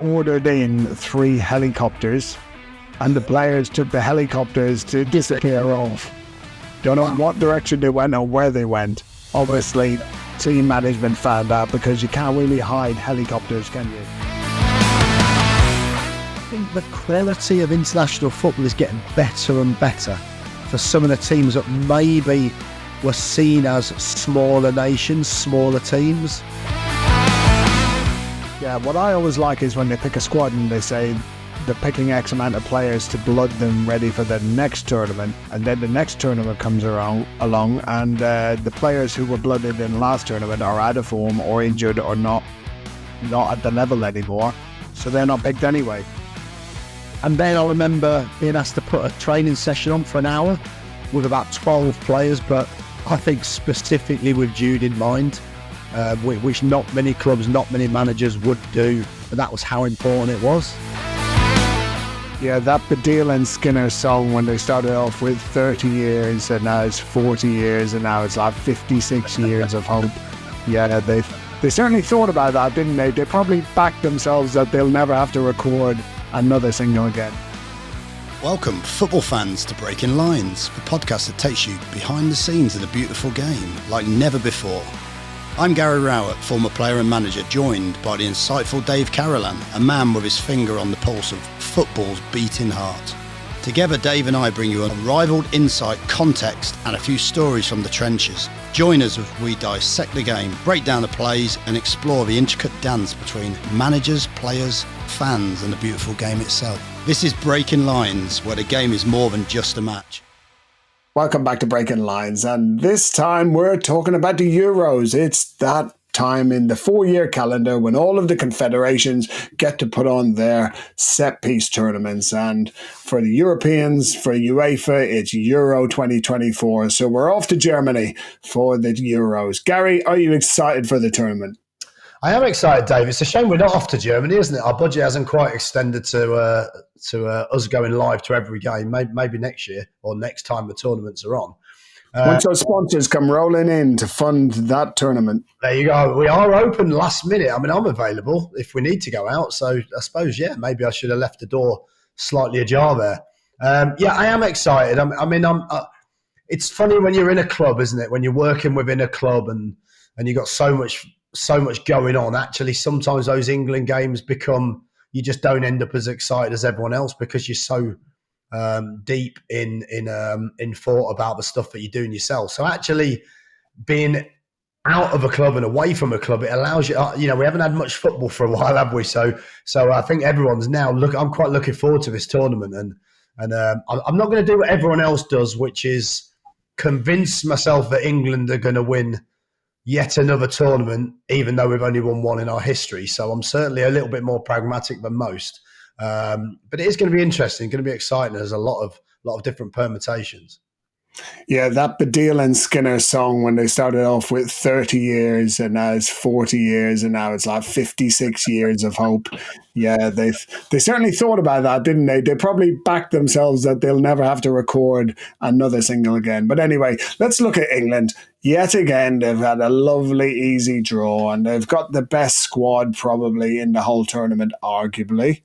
ordered in 3 helicopters, and the players took the helicopters to disappear off. Don't know what direction they went or where they went. Obviously, team management found out, because you can't really hide helicopters, can you? I think the quality of international football is getting better and better for some of the teams that maybe were seen as smaller nations, smaller teams. Yeah, what I always like is when they pick a squad and they say they're picking X amount of players to blood them ready for the next tournament, and then the next tournament comes along and the players who were blooded in the last tournament are out of form or injured or not at the level anymore, so they're not picked anyway. And then I remember being asked to put a training session on for an hour with about 12 players, but I think specifically with Jude in mind, which not many clubs, not many managers would do, but that was how important it was. Yeah, that Baddiel and Skinner song, when they started off with 30 years and now it's 40 years and now it's like 56 years of hope. Yeah, they certainly thought about that, didn't they? They probably backed themselves that they'll never have to record another single again. Welcome, football fans, to Breaking Lines, the podcast that takes you behind the scenes of the beautiful game like never before. I'm Gary Rowett, former player and manager, joined by the insightful Dave Carolan, a man with his finger on the pulse of football's beating heart. Together, Dave and I bring you unrivaled insight, context, and a few stories from the trenches. Join us as we dissect the game, break down the plays, and explore the intricate dance between managers, players, fans, and the beautiful game itself. This is Breaking Lines, where the game is more than just a match. Welcome back to Breaking Lines, and this time we're talking about the Euros. It's that time in the 4-year calendar when all of the confederations get to put on their set-piece tournaments, and for the Europeans, for UEFA, it's Euro 2024, so we're off to Germany for the Euros. Gary, are you excited for the tournament? I am excited, Dave. It's a shame we're not off to Germany, isn't it? Our budget hasn't quite extended to us going live to every game. Maybe next year or next time the tournaments are on. Once those sponsors come rolling in to fund that tournament. There you go. We are open last minute. I mean, I'm available if we need to go out. So I suppose, yeah, maybe I should have left the door slightly ajar there. Yeah, I am excited. It's funny when you're in a club, isn't it? When you're working within a club and you've got so much going on. Actually, sometimes those England games you just don't end up as excited as everyone else because you're so deep in thought about the stuff that you're doing yourself. So actually being out of a club and away from a club, it allows you, we haven't had much football for a while, have we? So I think everyone's now I'm quite looking forward to this tournament, and I'm not going to do what everyone else does, which is convince myself that England are going to win yet another tournament, even though we've only won one in our history. So I'm certainly a little bit more pragmatic than most. But it is going to be interesting, going to be exciting. There's a lot of different permutations. Yeah, that Baddiel and Skinner song, when they started off with 30 years and now it's 40 years and now it's like 56 years of hope. Yeah, they certainly thought about that, didn't they? They probably backed themselves that they'll never have to record another single again. But anyway, let's look at England. Yet again, they've had a lovely, easy draw, and they've got the best squad probably in the whole tournament, arguably.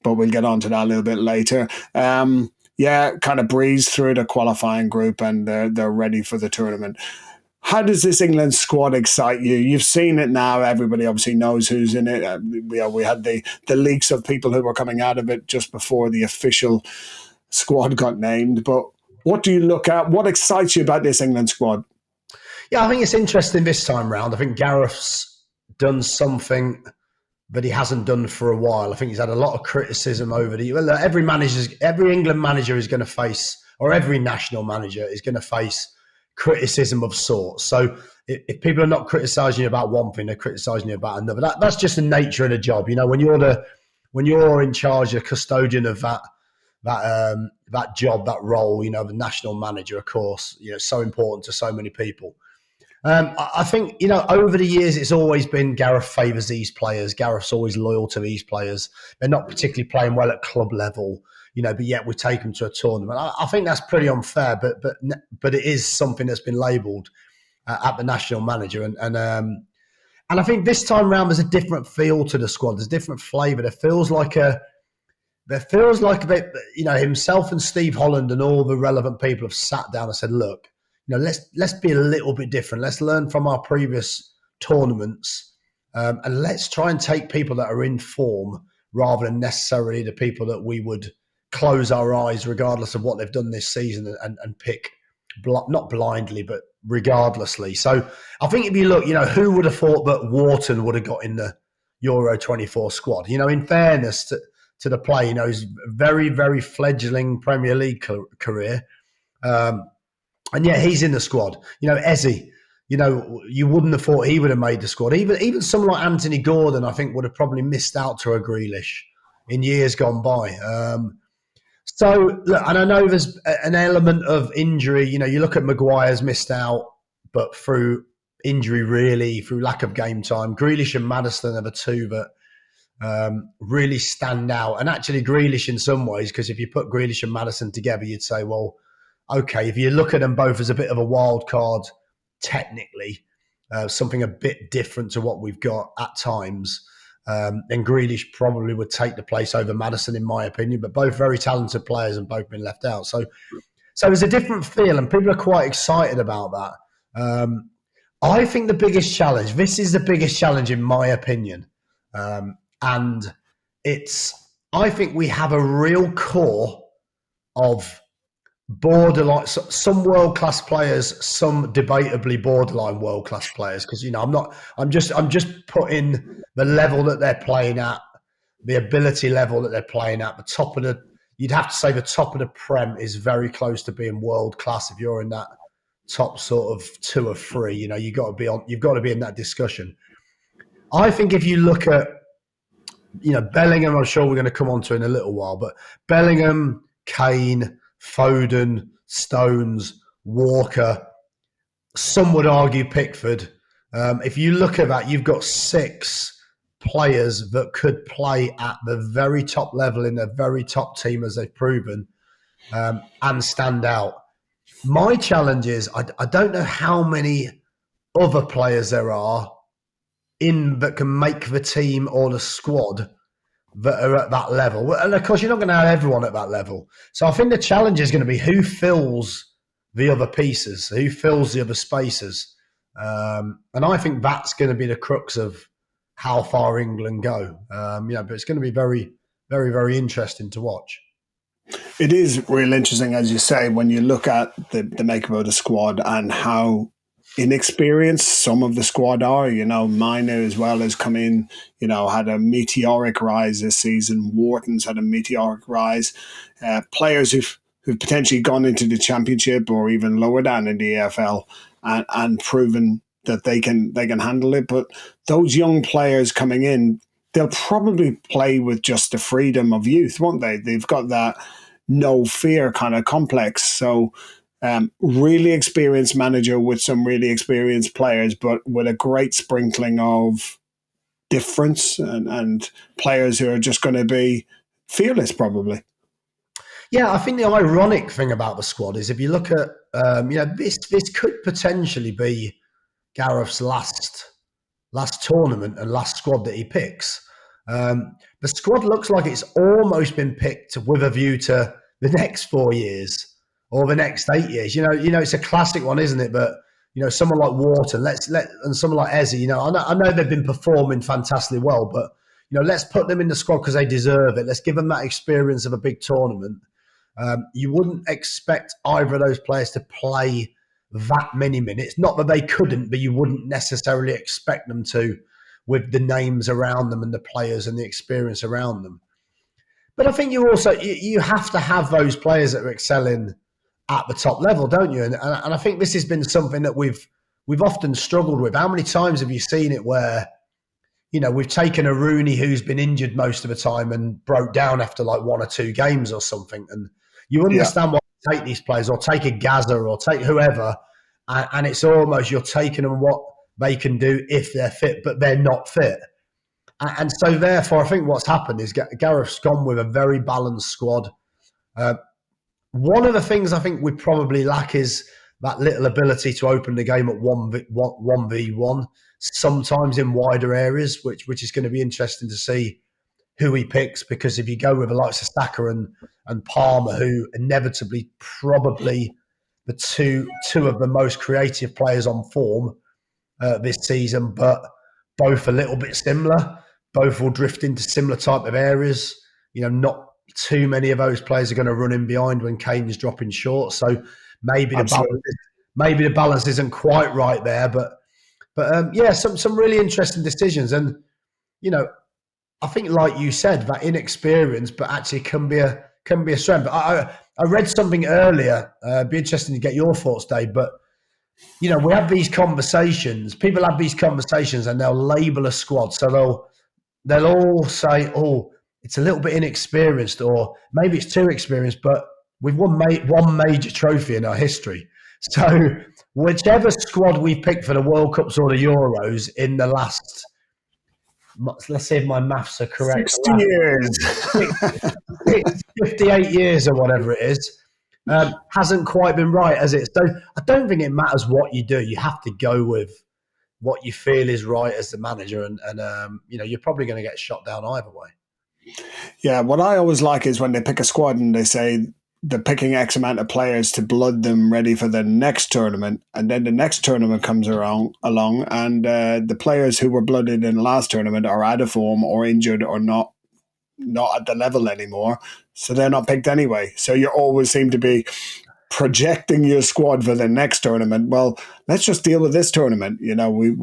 But we'll get on to that a little bit later. Kind of breezed through the qualifying group, and they're ready for the tournament. How does this England squad excite you? You've seen it now. Everybody obviously knows who's in it. We had the leaks of people who were coming out of it just before the official squad got named. But what do you look at? What excites you about this England squad? Yeah, I think it's interesting this time round. I think Gareth's done something that he hasn't done for a while. I think he's had a lot of criticism over every England manager is going to face, or every national manager is going to face criticism of sorts. So if people are not criticising you about one thing, they're criticising you about another. That's just the nature of the job. When you're in charge, a custodian of that job, that role, the national manager, of course, so important to so many people. I think, over the years, it's always been Gareth favours these players. Gareth's always loyal to these players. They're not particularly playing well at club level, but yet we take them to a tournament. I think that's pretty unfair, but it is something that's been labelled at the national manager. And And I think this time round there's a different feel to the squad. There's a different flavour. There feels like himself and Steve Holland and all the relevant people have sat down and said, look, let's be a little bit different. Let's learn from our previous tournaments, and let's try and take people that are in form rather than necessarily the people that we would close our eyes regardless of what they've done this season and pick, not blindly, but regardlessly. So I think if you look, who would have thought that Wharton would have got in the Euro 24 squad? In fairness to the play, his very, very fledgling Premier League career. And yet he's in the squad. Eze, you wouldn't have thought he would have made the squad. Even someone like Anthony Gordon, I think, would have probably missed out to a Grealish in years gone by. So, look, and I know there's an element of injury. You look at Maguire's missed out, but through injury, really, through lack of game time. Grealish and Maddison are the two that really stand out. And actually, Grealish in some ways, because if you put Grealish and Maddison together, you'd say, well, okay, if you look at them both as a bit of a wild card, technically, something a bit different to what we've got at times, then Grealish probably would take the place over Maddison, in my opinion, but both very talented players and both been left out. So there's a different feel, and people are quite excited about that. I think the biggest challenge, this is the biggest challenge in my opinion, and I think we have a real core of borderline, some world-class players, some debatably borderline world-class players, because I'm just putting the level that they're playing at, the ability level that they're playing at, you'd have to say the top of the Prem is very close to being world-class. If you're in that top sort of 2 or 3, you've got to be in that discussion. I think if you look at Bellingham, I'm sure we're going to come on to in a little while, but Bellingham, Kane, Foden, Stones, Walker, some would argue Pickford. If you look at that, you've got 6 players that could play at the very top level in the very top team, as they've proven, and stand out. My challenge is I don't know how many other players there are that can make the team or the squad that are at that level. And of course, you're not going to have everyone at that level. So I think the challenge is going to be who fills the other pieces, who fills the other spaces. And I think that's going to be the crux of how far England go. But it's going to be very, very, very interesting to watch. It is real interesting, as you say, when you look at the makeup of the squad and how inexperienced some of the squad are. Mina as well has come in, had a meteoric rise this season. Wharton's had a meteoric rise. Players who've potentially gone into the Championship or even lower down in the EFL and proven that they can handle it. But those young players coming in, they'll probably play with just the freedom of youth, won't they? They've got that no fear kind of complex. So really experienced manager with some really experienced players, but with a great sprinkling of difference and players who are just going to be fearless, probably. Yeah, I think the ironic thing about the squad is if you look at, this could potentially be Gareth's last tournament and last squad that he picks. The squad looks like it's almost been picked with a view to the next 4 years or the next 8 years. It's a classic one, isn't it? But someone like Wharton, and someone like Eze, I know they've been performing fantastically well, but let's put them in the squad because they deserve it. Let's give them that experience of a big tournament. You wouldn't expect either of those players to play that many minutes. Not that they couldn't, but you wouldn't necessarily expect them to, with the names around them and the players and the experience around them. But I think you also you have to have those players that are excelling at the top level, don't you? And I think this has been something that we've often struggled with. How many times have you seen it where, we've taken a Rooney who's been injured most of the time and broke down after like 1 or 2 games or something, and you understand why you take these players, or take a Gaza, or take whoever, and it's almost you're taking them what they can do if they're fit, but they're not fit. And so therefore, I think what's happened is Gareth's gone with a very balanced squad. One of the things I think we probably lack is that little ability to open the game at 1v1, sometimes in wider areas, which is going to be interesting to see who he picks, because if you go with the likes of Saka and Palmer, who inevitably probably the two of the most creative players on form this season, but both a little bit similar. Both will drift into similar type of areas. Not too many of those players are going to run in behind when Kane is dropping short. So maybe the balance isn't quite right there. But some really interesting decisions. And I think, like you said, that inexperience, but actually can be a strength. I read something earlier. It'd be interesting to get your thoughts, Dave. But we have these conversations. People have these conversations, and they'll label a squad. So they'll all say, "Oh, it's a little bit inexperienced," or maybe it's too experienced. But we've won one major trophy in our history. So whichever squad we picked for the World Cups or the Euros in the last, let's see if my maths are correct, 60 years. 58 years or whatever it is, hasn't quite been right, has it? So I don't think it matters what you do. You have to go with what you feel is right as the manager, and you're probably going to get shot down either way. Yeah, what I always like is when they pick a squad and they say they're picking X amount of players to blood them ready for the next tournament, and then the next tournament comes along, and the players who were blooded in the last tournament are out of form or injured or not at the level anymore, so they're not picked anyway. So you always seem to be projecting your squad for the next tournament. Well, let's just deal with this tournament. We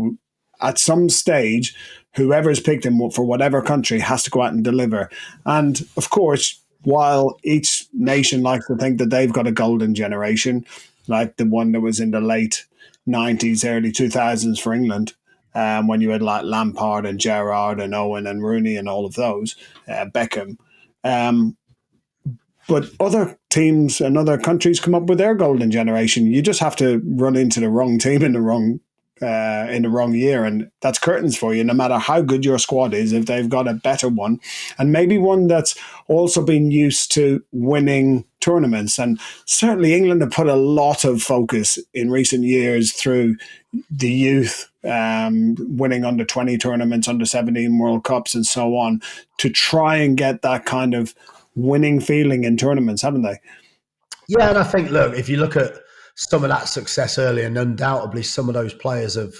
at some stage, whoever's picked him for whatever country has to go out and deliver. And of course, while each nation likes to think that they've got a golden generation, like the one that was in the late 90s, early 2000s for England, when you had like Lampard and Gerrard and Owen and Rooney and all of those, Beckham. But other teams and other countries come up with their golden generation. You just have to run into the wrong team in the wrong year, and that's curtains for you. No matter how good your squad is, if they've got a better one, and maybe one that's also been used to winning tournaments. And certainly England have put a lot of focus in recent years through the youth, winning under 20 tournaments, under 17 World Cups, and so on, to try and get that kind of winning feeling in tournaments, haven't they? Yeah, and I think, look, if you look at some of that success early, and undoubtedly some of those players have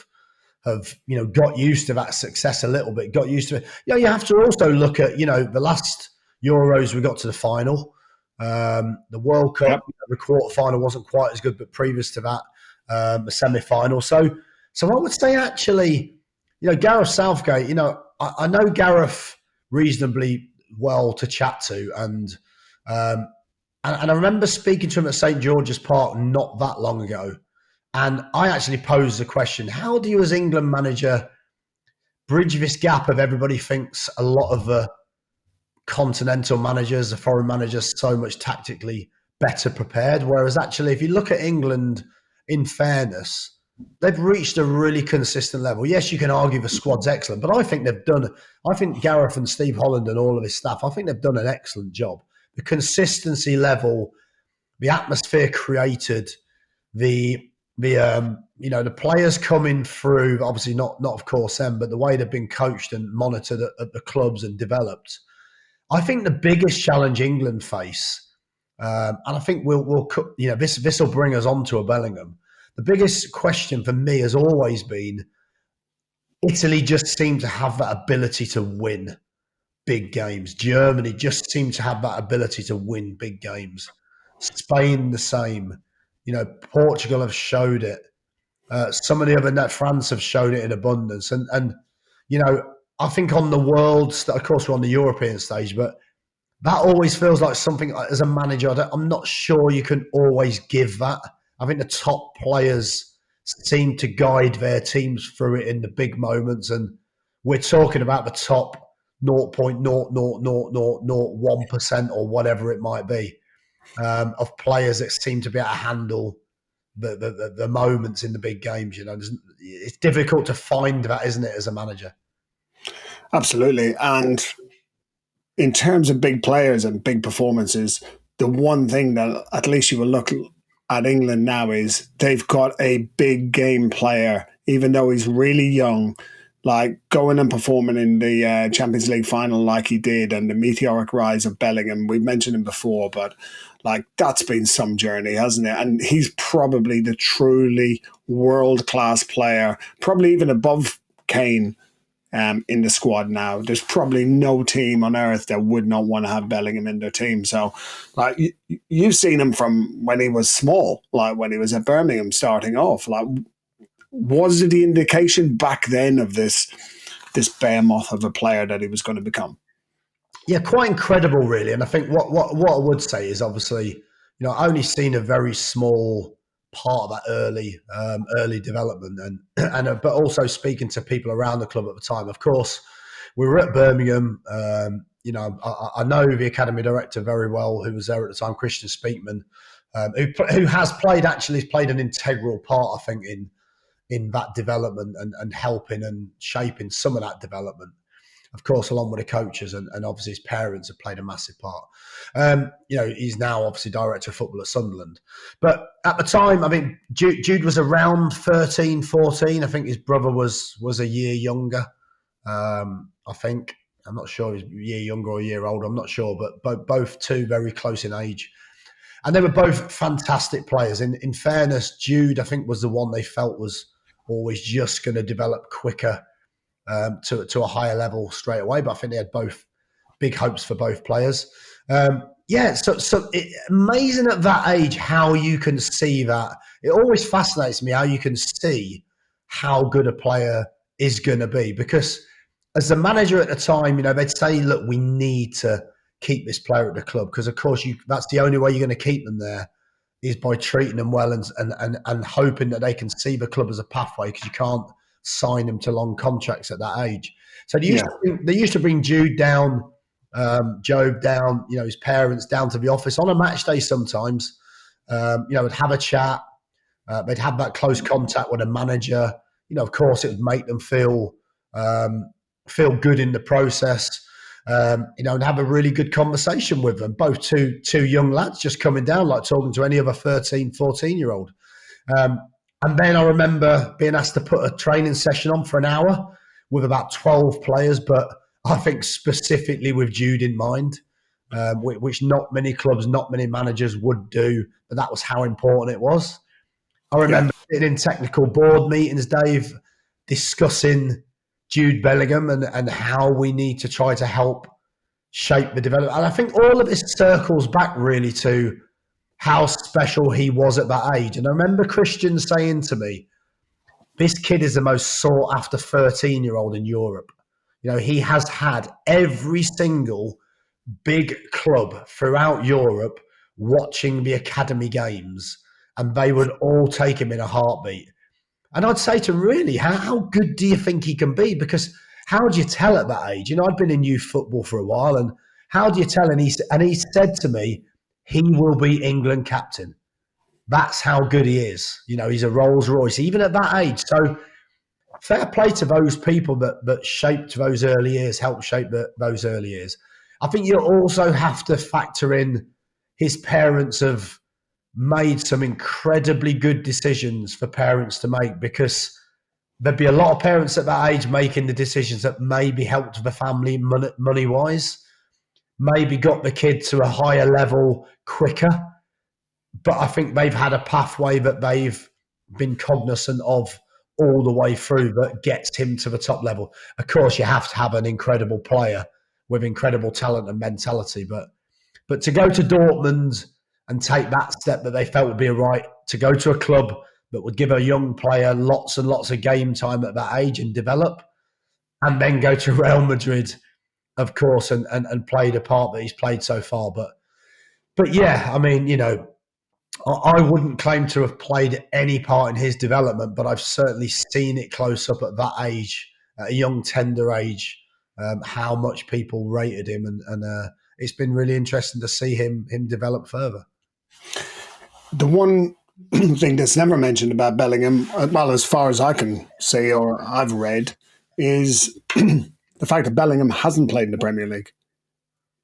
got used to that success a little bit, got used to it. You have to also look at, the last Euros we got to the final. The World Cup, the quarterfinal wasn't quite as good, but previous to that, the semi-final. So I would say actually, Gareth Southgate, I know Gareth reasonably well to chat to, and I remember speaking to him at St. George's Park not that long ago, and I actually posed the question: how do you, as England manager, bridge this gap of everybody thinks a lot of the continental managers, the foreign managers, so much tactically better prepared, whereas actually, if you look at England, in fairness, they've reached a really consistent level. Yes, you can argue the squad's excellent, but I think Gareth and Steve Holland and all of his staff, I think they've done an excellent job. The consistency level, the atmosphere created, the players coming through, obviously not of course them, but the way they've been coached and monitored at the clubs and developed. I think the biggest challenge England face, and I think this will bring us on to a Bellingham. The biggest question for me has always been, Italy just seemed to have that ability to win big games. Germany just seemed to have that ability to win big games. Spain the same. Portugal have showed it. Some of the other France have showed it in abundance. And I think on the world, of course we're on the European stage, but that always feels like something as a manager, I'm not sure you can always give that. I think the top players seem to guide their teams through it in the big moments. And we're talking about the top 0.00001% or whatever it might be, of players that seem to be able to handle the moments in the big games. It's difficult to find that, isn't it, as a manager? Absolutely. And in terms of big players and big performances, the one thing that at least you will look at England now is they've got a big game player, even though he's really young, like going and performing in the Champions League final like he did, and the meteoric rise of Bellingham. We've mentioned him before, but like that's been some journey, hasn't it? And he's probably the truly world-class player, probably even above Kane in the squad now. There's probably no team on earth that would not want to have Bellingham in their team. So, like you've seen him from when he was small, like when he was at Birmingham starting off. Like, was it the indication back then of this behemoth of a player that he was going to become? Yeah, quite incredible, really. And I think what I would say is obviously, I only seen a very small part of that early development, and but also speaking to people around the club at the time. Of course, we were at Birmingham. I know the academy director very well, who was there at the time, Christian Speakman, who has played an integral part, I think, in that development and helping and shaping some of that development. Of course, along with the coaches and obviously his parents have played a massive part. He's now obviously director of football at Sunderland. But at the time, I mean, Jude was around 13, 14. I think his brother was a year younger. I think. I'm not sure if he's a year younger or a year older. I'm not sure, but both two very close in age. And they were both fantastic players. In fairness, Jude, I think, was the one they felt was always just going to develop quicker to a higher level straight away. But I think they had both big hopes for both players. So amazing at that age how you can see that. It always fascinates me how you can see how good a player is going to be. Because as the manager at the time, they'd say, look, we need to keep this player at the club because, of course, that's the only way you're going to keep them there is by treating them well and hoping that they can see the club as a pathway because you can't sign them to long contracts at that age. So they used to bring Jude down, Job down, his parents down to the office on a match day sometimes. Would have a chat. They'd have that close contact with a manager. Of course, it would make them feel good in the process. And have a really good conversation with them. Both two young lads just coming down, like talking to any other 13, 14-year-old. And then I remember being asked to put a training session on for an hour with about 12 players, but I think specifically with Jude in mind, which not many clubs, not many managers would do, but that was how important it was. I remember sitting in technical board meetings, Dave, discussing Jude Bellingham and how we need to try to help shape the development. And I think all of this circles back really to how special he was at that age. And I remember Christian saying to me, this kid is the most sought after 13-year-old in Europe. He has had every single big club throughout Europe watching the academy games, and they would all take him in a heartbeat. And I'd say to him, really, how good do you think he can be? Because how do you tell at that age? I'd been in youth football for a while, and how do you tell? And he said to me, he will be England captain. That's how good he is. He's a Rolls Royce, even at that age. So fair play to those people that shaped those early years, helped shape those early years. I think you also have to factor in his parents have made some incredibly good decisions for parents to make, because there'd be a lot of parents at that age making the decisions that maybe helped the family money-wise, maybe got the kid to a higher level quicker. But I think they've had a pathway that they've been cognizant of all the way through that gets him to the top level. Of course, you have to have an incredible player with incredible talent and mentality. But to go to Dortmund and take that step that they felt would be right, to go to a club that would give a young player lots and lots of game time at that age and develop, and then go to Real Madrid, of course, and play the part that he's played so far. But yeah, I mean, I wouldn't claim to have played any part in his development, but I've certainly seen it close up at that age, at a young, tender age, how much people rated him. And it's been really interesting to see him develop further. The one thing that's never mentioned about Bellingham, well, as far as I can see or I've read, is the fact that Bellingham hasn't played in the Premier League.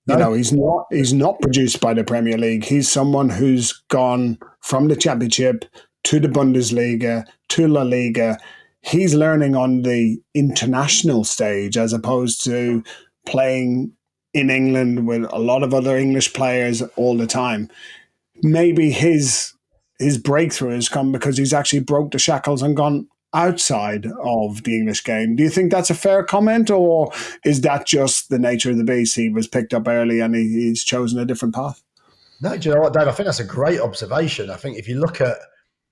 You know, he's not produced by the Premier League. He's someone who's gone from the Championship to the Bundesliga to La Liga. He's learning on the international stage as opposed to playing in England with a lot of other English players all the time. Maybe his breakthrough has come because he's actually broke the shackles and gone outside of the English game. Do you think that's a fair comment, or is that just the nature of the beast? He was picked up early and he's chosen a different path. No, do you know what, Dave? I think that's a great observation. I think if you look at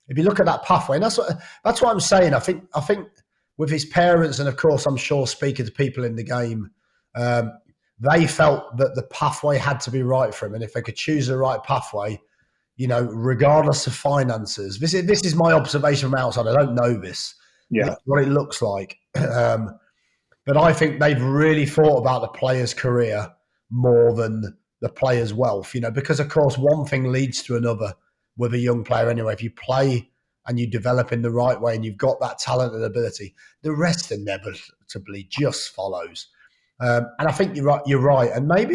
that pathway, and that's what I'm saying. I think with his parents, and of course, I'm sure speaking to people in the game, they felt that the pathway had to be right for him, and if they could choose the right pathway, you know, regardless of finances. This is my observation from outside. I don't know this. Yeah, what it looks like. But I think they've really thought about the player's career more than the player's wealth, you know, because of course one thing leads to another with a young player anyway. If you play and you develop in the right way and you've got that talent and ability, the rest inevitably just follows. And I think you're right. And maybe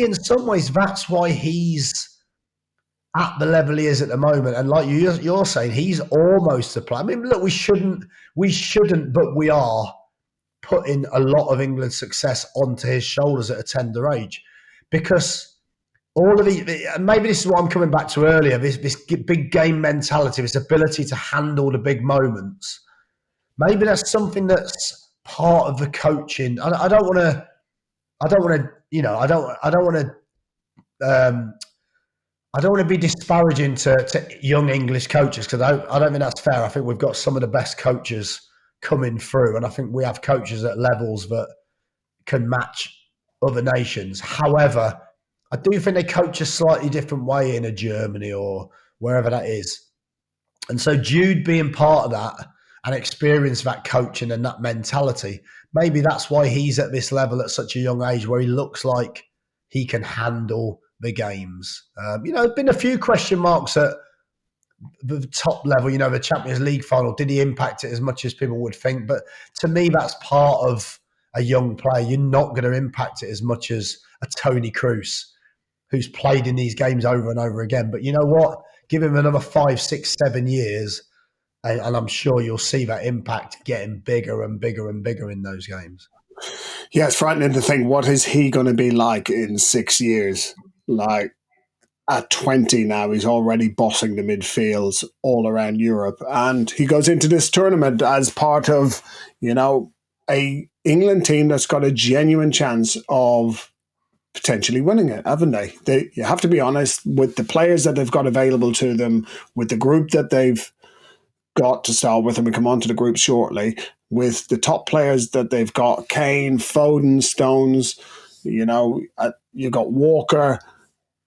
in some ways that's why he's at the level he is at the moment. And like you're saying, he's almost a player. I mean, look, we shouldn't, but we are putting a lot of England's success onto his shoulders at a tender age, because all of and maybe this is what I'm coming back to earlier, this big game mentality, this ability to handle the big moments. Maybe that's something that's part of the coaching. I don't want to be disparaging to young English coaches, because I don't think that's fair. I think we've got some of the best coaches coming through, and I think we have coaches at levels that can match other nations. However, I do think they coach a slightly different way in a Germany or wherever that is. And so Jude being part of that and experience that coaching and that mentality, maybe that's why he's at this level at such a young age, where he looks like he can handle the games. There's been a few question marks at the top level, you know, the Champions League final. Did he impact it as much as people would think? But to me, that's part of a young player. You're not going to impact it as much as a Tony Kroos, who's played in these games over and over again. But you know what? Give him another 5, 6, 7 years, and I'm sure you'll see that impact getting bigger and bigger and bigger in those games. Yeah, it's frightening to think, what is he going to be like in 6 years? Like, at 20 now, he's already bossing the midfields all around Europe. And he goes into this tournament as part of, you know, a England team that's got a genuine chance of potentially winning it, haven't they? You have to be honest, with the players that they've got available to them, with the group that they've got to start with, and we come on to the group shortly, with the top players that they've got, Kane, Foden, Stones, you know, you got Walker,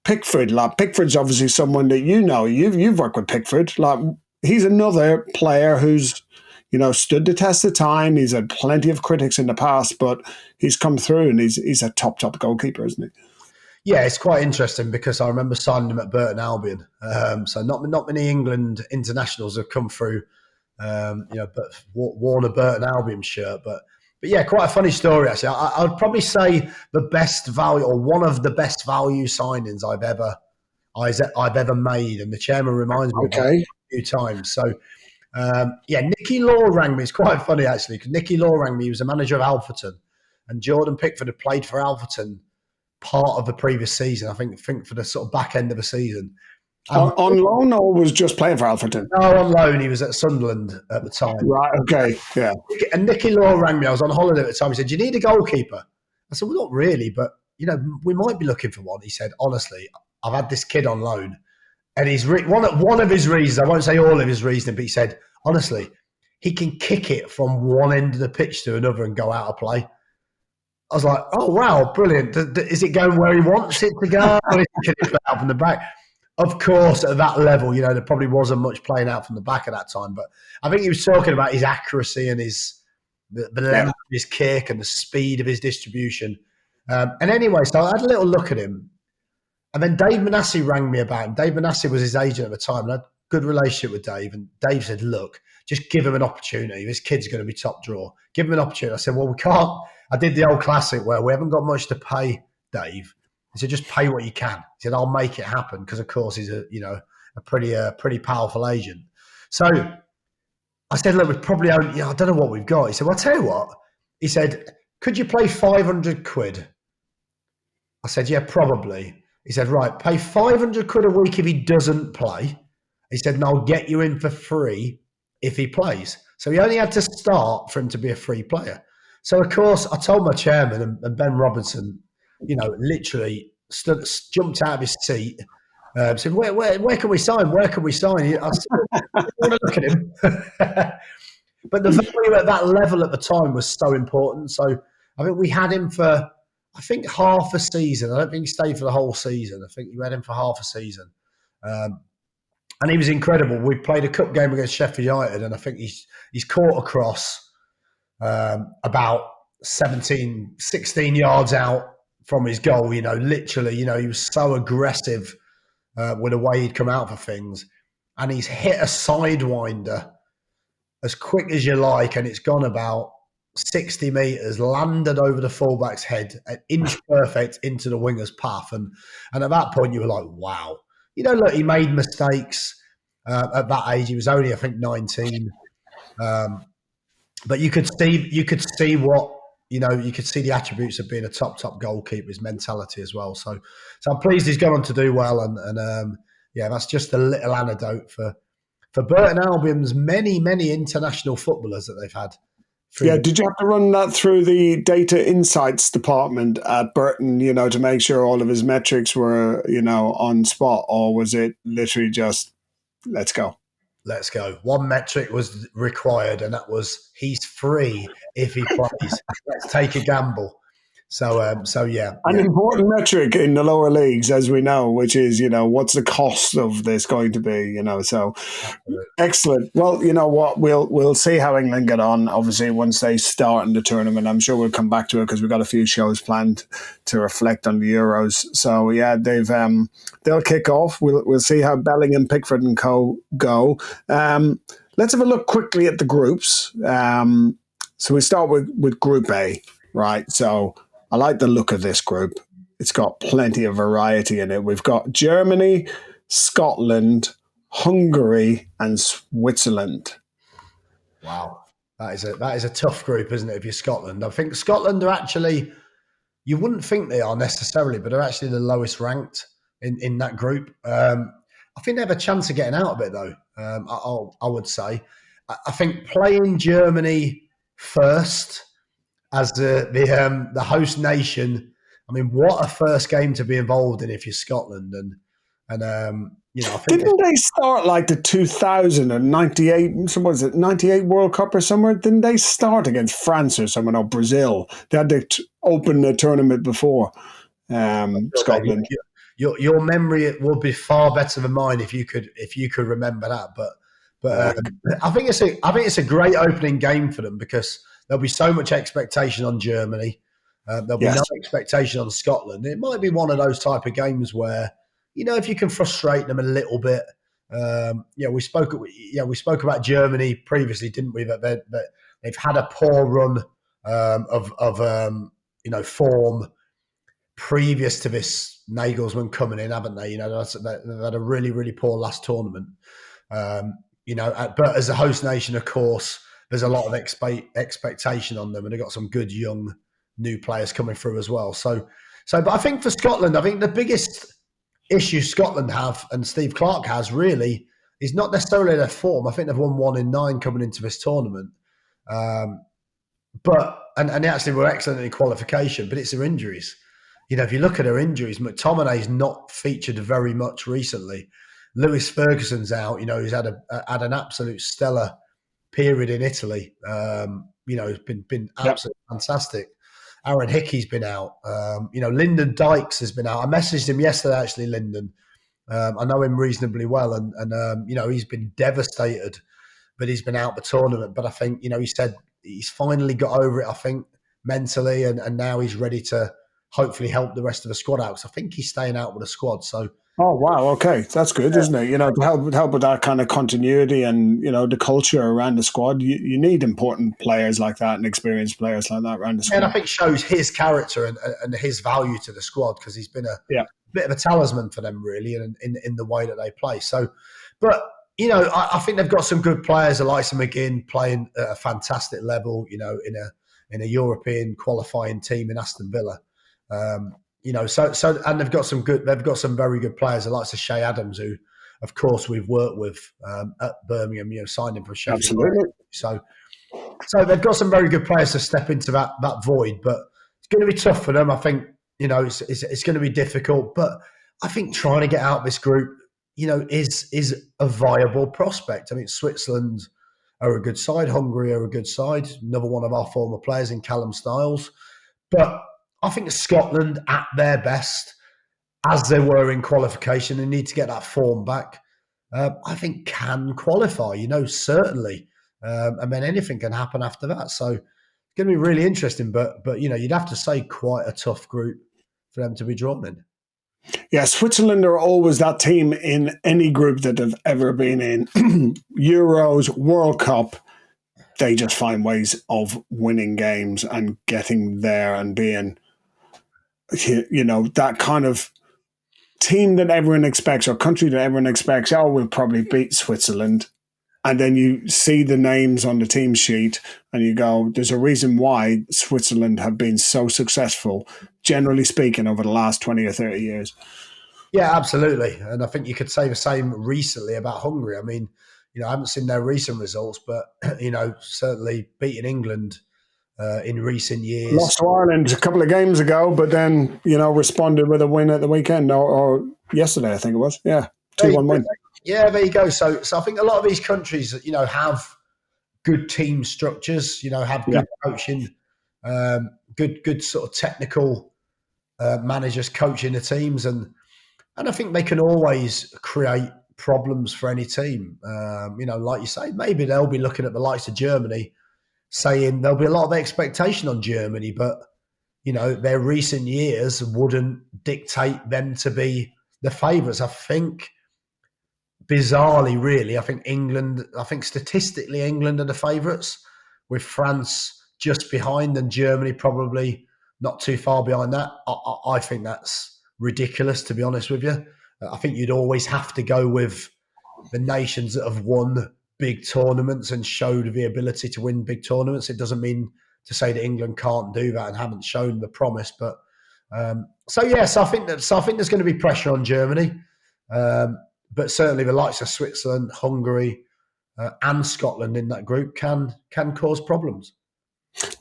Pickford. Like, Pickford's obviously someone that you know. You've worked with Pickford. Like, he's another player who's, you know, stood the test of time. He's had plenty of critics in the past, but he's come through, and he's a top goalkeeper, isn't he? Yeah, it's quite interesting because I remember signing him at Burton Albion. So not many England internationals have come through, but worn a Burton Albion shirt. But yeah, quite a funny story actually. I'd probably say the best value, or one of the best value signings I've ever made, and the chairman reminds me of it a few times. So Nicky Law rang me. It's quite funny actually, because Nicky Law rang me. He was the manager of Alverton, and Jordan Pickford had played for Alverton part of the previous season. I think for the sort of back end of the season. On loan, or was just playing for Alverton? No, on loan. He was at Sunderland at the time. Right, okay, yeah. And Nicky Law rang me. I was on holiday at the time. He said, "Do you need a goalkeeper?" I said, "Well, not really, but, you know, we might be looking for one." He said, "Honestly, I've had this kid on loan, and he's one of his reasons, I won't say all of his reasoning, but he said, honestly, he can kick it from one end of the pitch to another and go out of play." I was like, "Oh, wow, brilliant. Is it going where he wants it to go? Or is he going to out from the back?" Of course, at that level, you know, there probably wasn't much playing out from the back at that time. But I think he was talking about his accuracy and the length of his kick and the speed of his distribution. And anyway, so I had a little look at him. And then Dave Manassi rang me about him. Dave Manassi was his agent at the time, and I had a good relationship with Dave. And Dave said, "Look, just give him an opportunity. This kid's going to be top draw. Give him an opportunity." I said, "Well, we can't." I did the old classic where we haven't got much to pay, Dave. He said, just pay what you can. He said, I'll make it happen because, of course, he's a pretty powerful agent. So I said, look, we've probably only, I don't know what we've got. He said, well, I'll tell you what. He said, could you play 500 quid? I said, yeah, probably. He said, right, pay 500 quid a week if he doesn't play. He said, and I'll get you in for free if he plays. So he only had to start for him to be a free player. So, of course, I told my chairman and Ben Robinson, literally jumped out of his seat, said, where can we sign? Where can we sign? I said, I want to look at him. But the value at that level at the time was so important. So I think we had him for, half a season. I don't think he stayed for the whole season. I think you had him for half a season. And he was incredible. We played a cup game against Sheffield United, and I think he's caught across about 16 yards out from his goal. Literally, he was so aggressive with the way he'd come out for things. And he's hit a sidewinder as quick as you like, and it's gone about 60 metres, landed over the fullback's head, an inch perfect into the winger's path. And at that point, you were like, wow. Look, he made mistakes at that age. He was only, 19. But you could see what, you could see the attributes of being a top goalkeeper, his mentality as well. So I'm pleased he's gone on to do well. And that's just a little anecdote for Burton Albion's many, many international footballers that they've had. Yeah, did you have to run that through the data insights department at Burton, to make sure all of his metrics were, on spot, or was it literally just, let's go? Let's go. One metric was required, and that was he's free if he plays. Let's take a gamble. So yeah. An important metric in the lower leagues, as we know, which is, what's the cost of this going to be, so absolutely. Excellent. Well, you know what, we'll see how England get on, obviously, once they start in the tournament. I'm sure we'll come back to it because we've got a few shows planned to reflect on the Euros. So yeah, they'll kick off. We'll see how Bellingham, Pickford and co go. Let's have a look quickly at the groups. So we start with Group A, right? So I like the look of this group. It's got plenty of variety in it. We've got Germany, Scotland, Hungary, and Switzerland. Wow. That is a tough group, isn't it, if you're Scotland? I think Scotland are actually, you wouldn't think they are necessarily, but they're actually the lowest ranked in that group. I think they have a chance of getting out of it, though, I would say. I think playing Germany first as the host nation, I mean, what a first game to be involved in if you're Scotland. And I think didn't they start like the 2098, what was it, 98 World Cup or somewhere? Didn't they start against France or someone, or Brazil? They had to open the tournament before Scotland. Your memory will be far better than mine if you could remember that. But I think it's a great opening game for them because there'll be so much expectation on Germany. There'll be no expectation on Scotland. It might be one of those type of games where, if you can frustrate them a little bit. We spoke about Germany previously, didn't we? That they've had a poor run of form previous to this Nagelsmann coming in, haven't they? They've had a really, really poor last tournament. But as a host nation, of course, there's a lot of expectation on them, and they've got some good young new players coming through as well. But I think for Scotland, I think the biggest issue Scotland have, and Steve Clarke has really, is not necessarily their form. I think they've won 1 in 9 coming into this tournament. But they actually were excellent in qualification, but it's their injuries. If you look at their injuries, McTominay's not featured very much recently. Lewis Ferguson's out. He's had an absolute stellar period in Italy. It's been absolutely fantastic. Aaron Hickey's been out. Lyndon Dykes has been out. I messaged him yesterday, actually, Lyndon. I know him reasonably well, and he's been devastated, but he's been out the tournament. But I think, he said he's finally got over it, I think, mentally, and now he's ready to hopefully help the rest of the squad out. Because I think he's staying out with the squad. So. Oh wow, okay, that's good, isn't it? To help with that kind of continuity and the culture around the squad. You need important players like that and experienced players like that around the squad. And I think shows his character and his value to the squad, because he's been a bit of a talisman for them, really, in the way that they play. So, but I think they've got some good players. Elisa McGinn playing at a fantastic level. In a European qualifying team in Aston Villa. So and they've got some very good players. The likes of Shay Adams, who, of course, we've worked with at Birmingham. Signed him for Sheffield. Absolutely. So they've got some very good players to step into that void, but it's going to be tough for them. I think it's going to be difficult, but I think trying to get out of this group, is a viable prospect. I mean, Switzerland are a good side, Hungary are a good side. Another one of our former players in Callum Styles, but I think Scotland, at their best, as they were in qualification, they need to get that form back. I think can qualify, certainly. And then anything can happen after that. So it's going to be really interesting. But you'd have to say quite a tough group for them to be drawn in. Yeah, Switzerland are always that team in any group that they've ever been in. Euros, World Cup. They just find ways of winning games and getting there and being, that kind of team that everyone expects, or country that everyone expects, we'll probably beat Switzerland. And then you see the names on the team sheet and you go, there's a reason why Switzerland have been so successful, generally speaking, over the last 20 or 30 years. Yeah, absolutely. And I think you could say the same recently about Hungary. I mean, I haven't seen their recent results, but, certainly beating England in recent years. Lost to Ireland a couple of games ago, but then, responded with a win at the weekend or yesterday, I think it was. Yeah, 2-1 win. Yeah, there you go. So I think a lot of these countries, have good team structures, have good coaching, good sort of technical managers coaching the teams. And I think they can always create problems for any team. Like you say, maybe they'll be looking at the likes of Germany, saying there'll be a lot of expectation on Germany, but, their recent years wouldn't dictate them to be the favourites. I think, bizarrely, really, I think statistically England are the favourites, with France just behind and Germany probably not too far behind that. I think that's ridiculous, to be honest with you. I think you'd always have to go with the nations that have won big tournaments and showed the ability to win big tournaments. It doesn't mean to say that England can't do that and haven't shown the promise. But so I think there's going to be pressure on Germany. But certainly the likes of Switzerland, Hungary, and Scotland in that group can cause problems.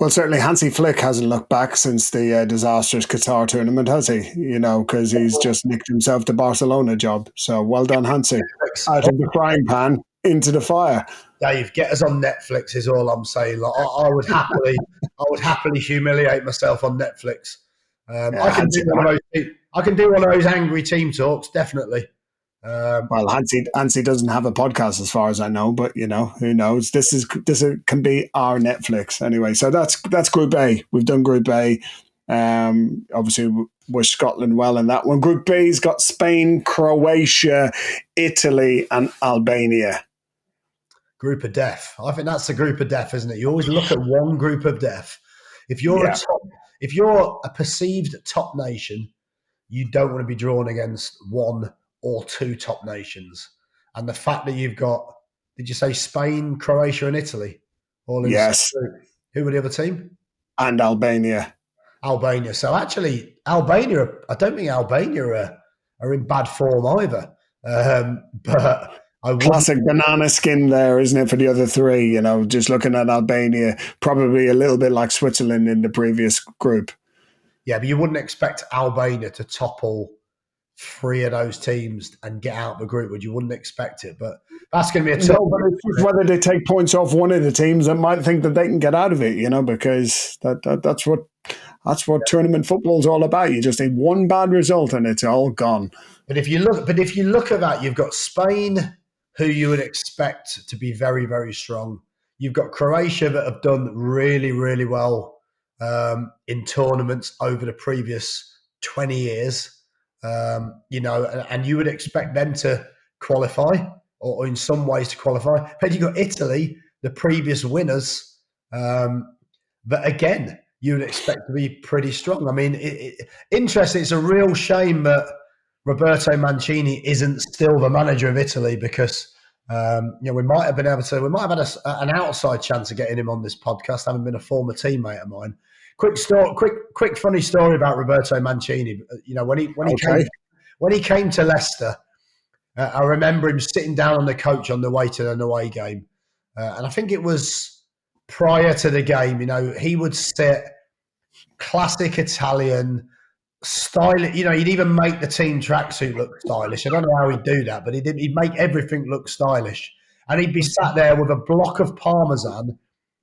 Well, certainly Hansi Flick hasn't looked back since the disastrous Qatar tournament, has he? Because he's just nicked himself the Barcelona job. So well done, Hansi. Out of the frying pan into the fire. Dave, get us on Netflix is all I'm saying. Like, I would happily humiliate myself on Netflix. I can do one of those angry team talks, definitely. Well, Hansi doesn't have a podcast as far as I know, but who knows? This can be our Netflix anyway. So that's Group A. We've done Group A. Obviously, we're Scotland well in that one. Group B's got Spain, Croatia, Italy, and Albania. Group of death. I think that's the group of death, isn't it? You always look at one group of death. If you're a perceived top nation, you don't want to be drawn against one or two top nations. And the fact that you've got, did you say Spain, Croatia, and Italy? All in yes. Who were the other team? And Albania. So actually, Albania, I don't think Albania are in bad form either. But classic banana skin there, isn't it, for the other three? Just looking at Albania, probably a little bit like Switzerland in the previous group. Yeah, but you wouldn't expect Albania to topple three of those teams and get out of the group, you wouldn't expect it. But that's going to be a tough. No, but it's just whether they take points off one of the teams that might think that they can get out of it, because that's what tournament football is all about. You just need one bad result and it's all gone. But if you look at that, you've got Spain, who you would expect to be very, very strong. You've got Croatia that have done really, really well in tournaments over the previous 20 years. And you would expect them to qualify, or in some ways to qualify. But you've got Italy, the previous winners, but again, you would expect to be pretty strong. I mean, interesting. It's a real shame that Roberto Mancini isn't still the manager of Italy, because we might have had an outside chance of getting him on this podcast, having been a former teammate of mine. Quick funny story about Roberto Mancini. When he came to Leicester, I remember him sitting down on the coach on the way to an away game, and I think it was prior to the game. He would sit, classic Italian style. He'd even make the team tracksuit look stylish. I don't know how he'd do that, but he'd make everything look stylish. And he'd be sat there with a block of Parmesan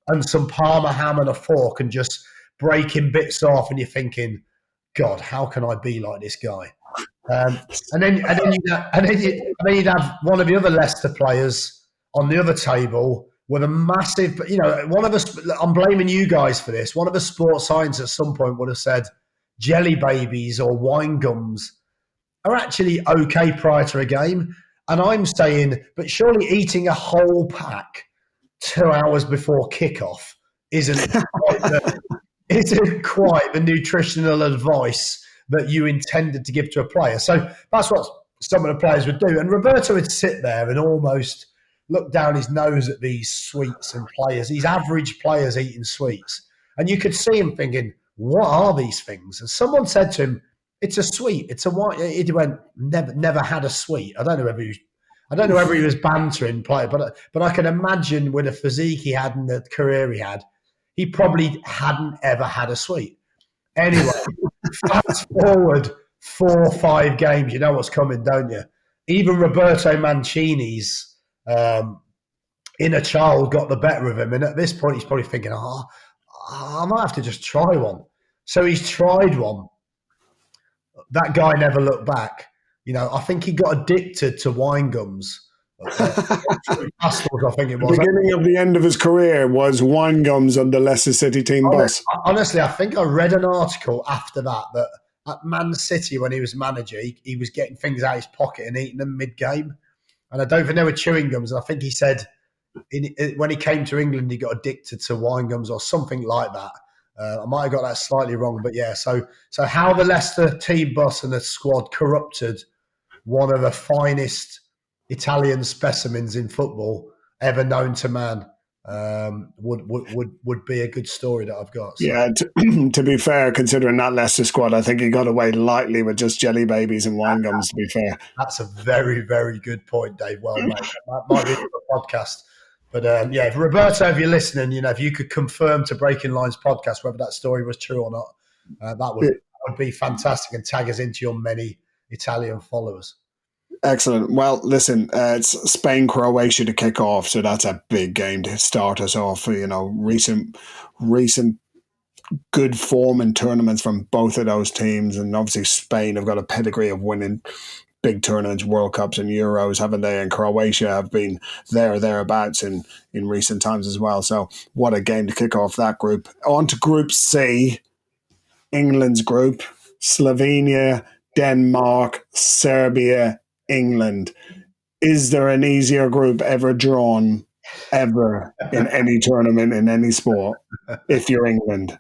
and some Parma ham and a fork, and just breaking bits off, and you're thinking, God, how can I be like this guy? And then you'd have one of the other Leicester players on the other table with a massive, one of us, I'm blaming you guys for this, one of the sports science at some point would have said jelly babies or wine gums are actually okay prior to a game. And I'm saying, but surely eating a whole pack 2 hours before kickoff isn't quite the nutritional advice that you intended to give to a player. So that's what some of the players would do. And Roberto would sit there and almost look down his nose at these sweets and players, these average players eating sweets. And you could see him thinking, what are these things? And someone said to him, it's a sweet. It's a wine. He went, never had a sweet. I don't know whether he was bantering player, but I can imagine with the physique he had and the career he had, he probably hadn't ever had a sweet. Anyway, fast forward 4 or 5 games, you know what's coming, don't you? Even Roberto Mancini's inner child got the better of him. And at this point, he's probably thinking, I might have to just try one. So he's tried one. That guy never looked back. I think he got addicted to wine gums. I think it was. The beginning of the end of his career was wine gums on the Leicester City team bus. Honestly, I think I read an article after that at Man City, when he was manager, he was getting things out of his pocket and eating them mid-game. And I don't think they were chewing gums. And I think he said when he came to England, he got addicted to wine gums or something like that. I might have got that slightly wrong, but yeah. So how the Leicester team bus and the squad corrupted one of the finest Italian specimens in football ever known to man would be a good story that I've got. So. Yeah, to be fair, considering that Leicester squad, I think he got away lightly with just jelly babies and wine gums, to be fair. That's a very, very good point, Dave. Well made. That might be a podcast. But if Roberto, if you're listening, if you could confirm to Breaking Lines podcast whether that story was true or not, that would be fantastic, and tag us into your many Italian followers. Excellent. Well, listen, it's Spain-Croatia to kick off, so that's a big game to start us off. Recent good form in tournaments from both of those teams, and obviously Spain have got a pedigree of winning big tournaments, World Cups and Euros, haven't they? And Croatia have been there or thereabouts in recent times as well. So what a game to kick off that group. On to Group C, England's group, Slovenia, Denmark, Serbia, England. Is there an easier group ever drawn, ever, in any tournament, in any sport, if you're England?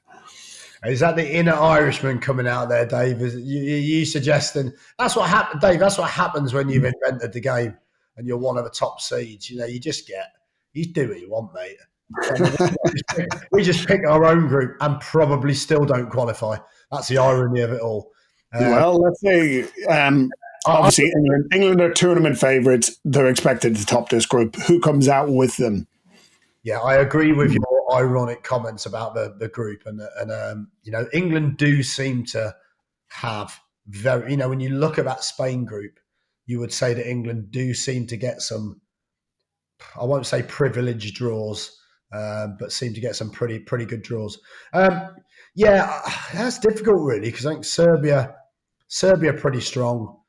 Is that the inner Irishman coming out there, Dave? Is you suggesting that's what happened, Dave? That's what happens when you've invented the game and you're one of the top seeds. You do what you want, mate. We just pick our own group and probably still don't qualify. That's the irony of it all. Well, let's see. Obviously, England are tournament favourites. They're expected to top this group. Who comes out with them? Yeah, I agree with your ironic comments about the group, and England do seem to have very, when you look at that Spain group, you would say that England do seem to get some, I won't say privileged draws, but seem to get some pretty good draws. That's difficult really, because I think Serbia are pretty strong.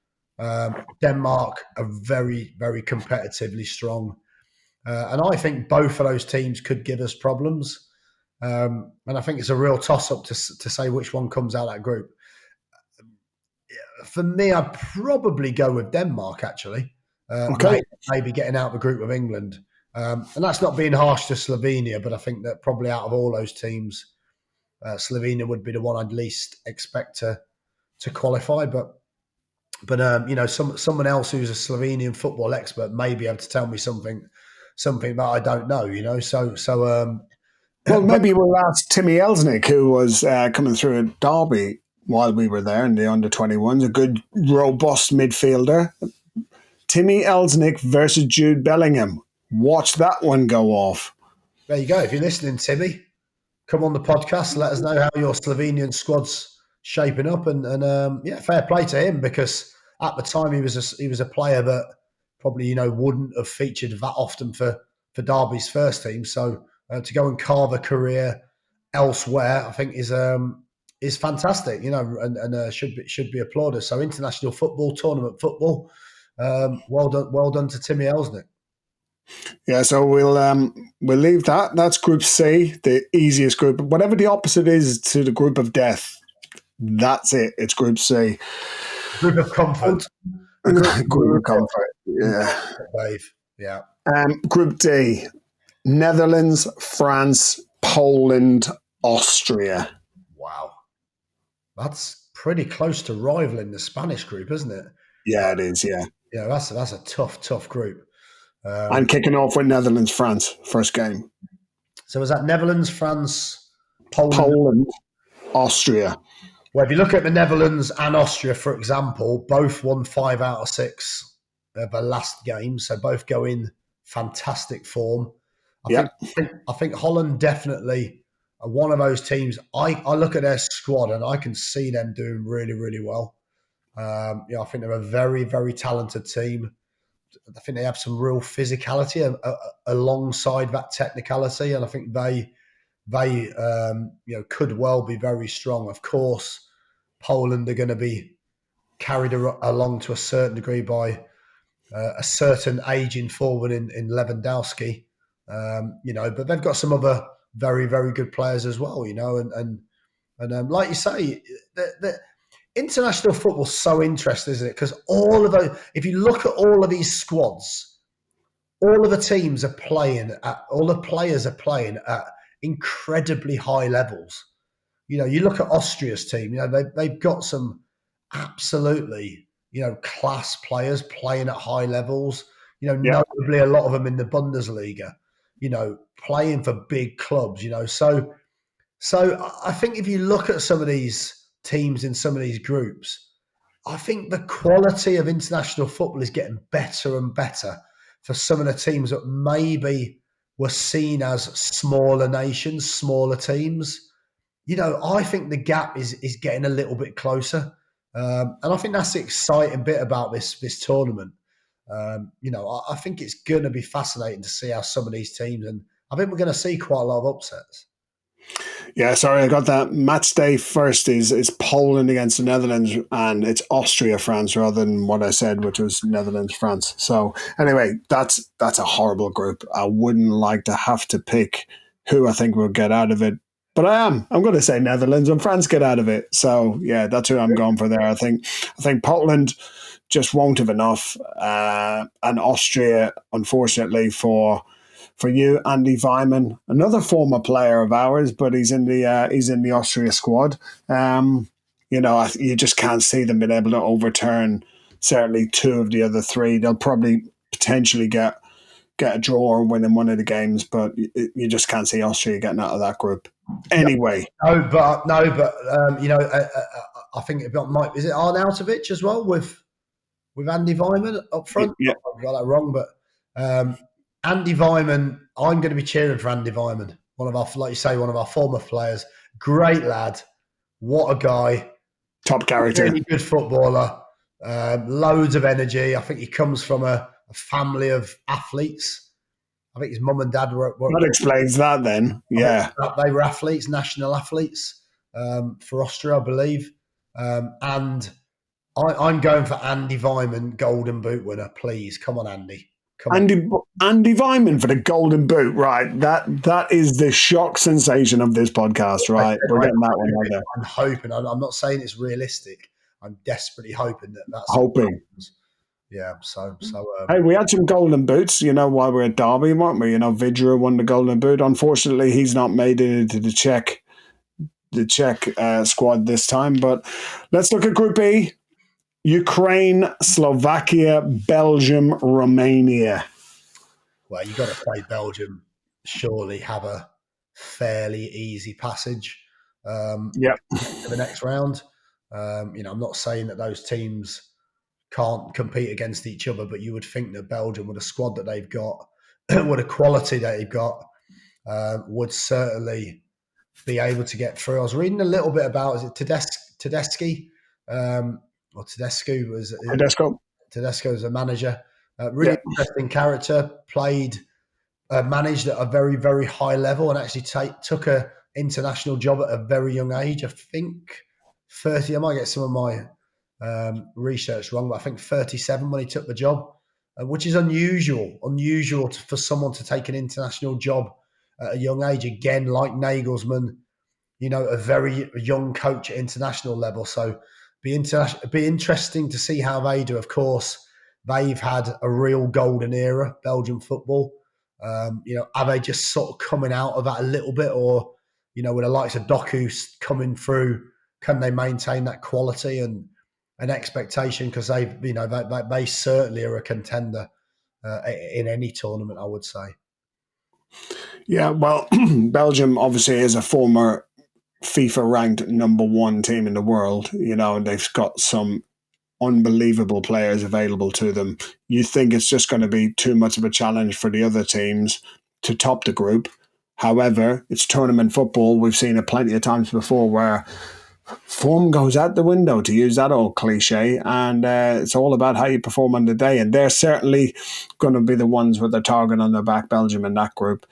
Denmark are very, very competitively strong. And I think both of those teams could give us problems. And I think it's a real toss-up to say which one comes out of that group. For me, I'd probably go with Denmark, actually. Okay. Maybe getting out of the group with England. And that's not being harsh to Slovenia, but I think that probably out of all those teams, Slovenia would be the one I'd least expect to qualify. But someone else who's a Slovenian football expert may be able to tell me something that I don't know. Well, maybe we'll ask Timmy Elsnick, who was coming through at Derby while we were there in the under-21s, a good, robust midfielder. Timmy Elsnick versus Jude Bellingham. Watch that one go off. There you go. If you're listening, Timmy, come on the podcast. Let us know how your Slovenian squad's shaping up. And fair play to him, because at the time he was a player that probably wouldn't have featured that often for Derby's first team. So to go and carve a career elsewhere, I think is fantastic. And should be applauded. So international football, tournament football. Well done to Timmy Elsnick. Yeah, so we'll leave that. That's Group C, the easiest group. Whatever the opposite is to the group of death, that's it. It's Group C. Group of comfort. Group of comfort. Yeah. Yeah. Group D: Netherlands, France, Poland, Austria. Wow, that's pretty close to rivaling the Spanish group, isn't it? Yeah, it is. Yeah. Yeah, that's a tough group. I'm kicking off with Netherlands, France, first game. So is that Netherlands, France, Poland? Poland, Austria. Well, if you look at the Netherlands and Austria, for example, both won 5 out of 6 of the last game, so both go in fantastic form. I think Holland definitely are one of those teams. I look at their squad and I can see them doing really, really well. I think they're a very, very talented team. I think they have some real physicality alongside that technicality, and I think they could well be very strong. Of course, Poland are going to be carried along to a certain degree by a certain aging forward in Lewandowski, but they've got some other very, very good players as well, and like you say, the international football's so interesting, isn't it? Because all of those, if you look at all of these squads, all of the teams are playing all the players are playing at incredibly high levels. You look at Austria's team, they've got some absolutely, class players playing at high levels, notably a lot of them in the Bundesliga, playing for big clubs, So I think if you look at some of these teams in some of these groups, I think the quality of international football is getting better and better for some of the teams that maybe were seen as smaller nations, smaller teams. I think the gap is getting a little bit closer. And I think that's the exciting bit about this tournament. I think it's going to be fascinating to see how some of these teams, and I think we're going to see quite a lot of upsets. Yeah, sorry, I got that. Match day first is Poland against the Netherlands, and it's Austria, France, rather than what I said, which was Netherlands, France. So anyway, that's a horrible group. I wouldn't like to have to pick who I think will get out of it, but I'm going to say Netherlands and France get out of it. So yeah, that's who I'm going for there. I think Poland just won't have enough, and Austria, unfortunately for you, Andy Weimann, another former player of ours, but he's in the Austria squad. You just can't see them being able to overturn certainly 2 of the other 3. They'll probably potentially get a draw or win in one of the games, but you just can't see Austria getting out of that group. Anyway, I think is it Arnautovic as well with Andy Weimann up front? Yeah, I got that wrong, but. Andy Weimann, I'm going to be cheering for Andy Weimann, one of our former players. Great lad. What a guy. Top character. Really good footballer. Loads of energy. I think he comes from a family of athletes. I think his mum and dad were that explains that then. Yeah. They were athletes, national athletes for Austria, I believe. And I'm going for Andy Weimann, Golden Boot winner. Please, come on, Andy. Andy Andy Vyman for the Golden Boot. Right, that is the shock sensation of this podcast. Right, we're getting that one out there. I'm hoping. I'm not saying it's realistic. I'm desperately hoping that's hoping. Yeah. So. Hey, we had some Golden Boots, while we were at Derby, weren't we? Vidra won the Golden Boot. Unfortunately, he's not made it into the Czech squad this time. But let's look at Group E. Ukraine, Slovakia, Belgium, Romania. Well, you've got to say Belgium surely have a fairly easy passage to the next round. I'm not saying that those teams can't compete against each other, but you would think that Belgium, with a squad that they've got, with a quality that they've got, would certainly be able to get through. I was reading a little bit about, is it Tedeschi? Or Tedesco was a manager. Really interesting character. Managed at a very, very high level, and actually took a international job at a very young age. I think 30. I might get some of my research wrong, but I think 37 when he took the job, which is unusual for someone to take an international job at a young age. Again, like Nagelsmann, a very young coach at international level. So be interesting to see how they do. Of course, they've had a real golden era, Belgian football. Are they just sort of coming out of that a little bit, or with the likes of Doku coming through, can they maintain that quality and an expectation? Because they certainly are a contender in any tournament, I would say. Yeah, well, Belgium obviously is a former FIFA ranked number 1 team in the world, and they've got some unbelievable players available to them. You think it's just going to be too much of a challenge for the other teams to top the group. However, it's tournament football. We've seen it plenty of times before where form goes out the window, to use that old cliche, and it's all about how you perform on the day. And they're certainly going to be the ones with their target on their back, Belgium in that group.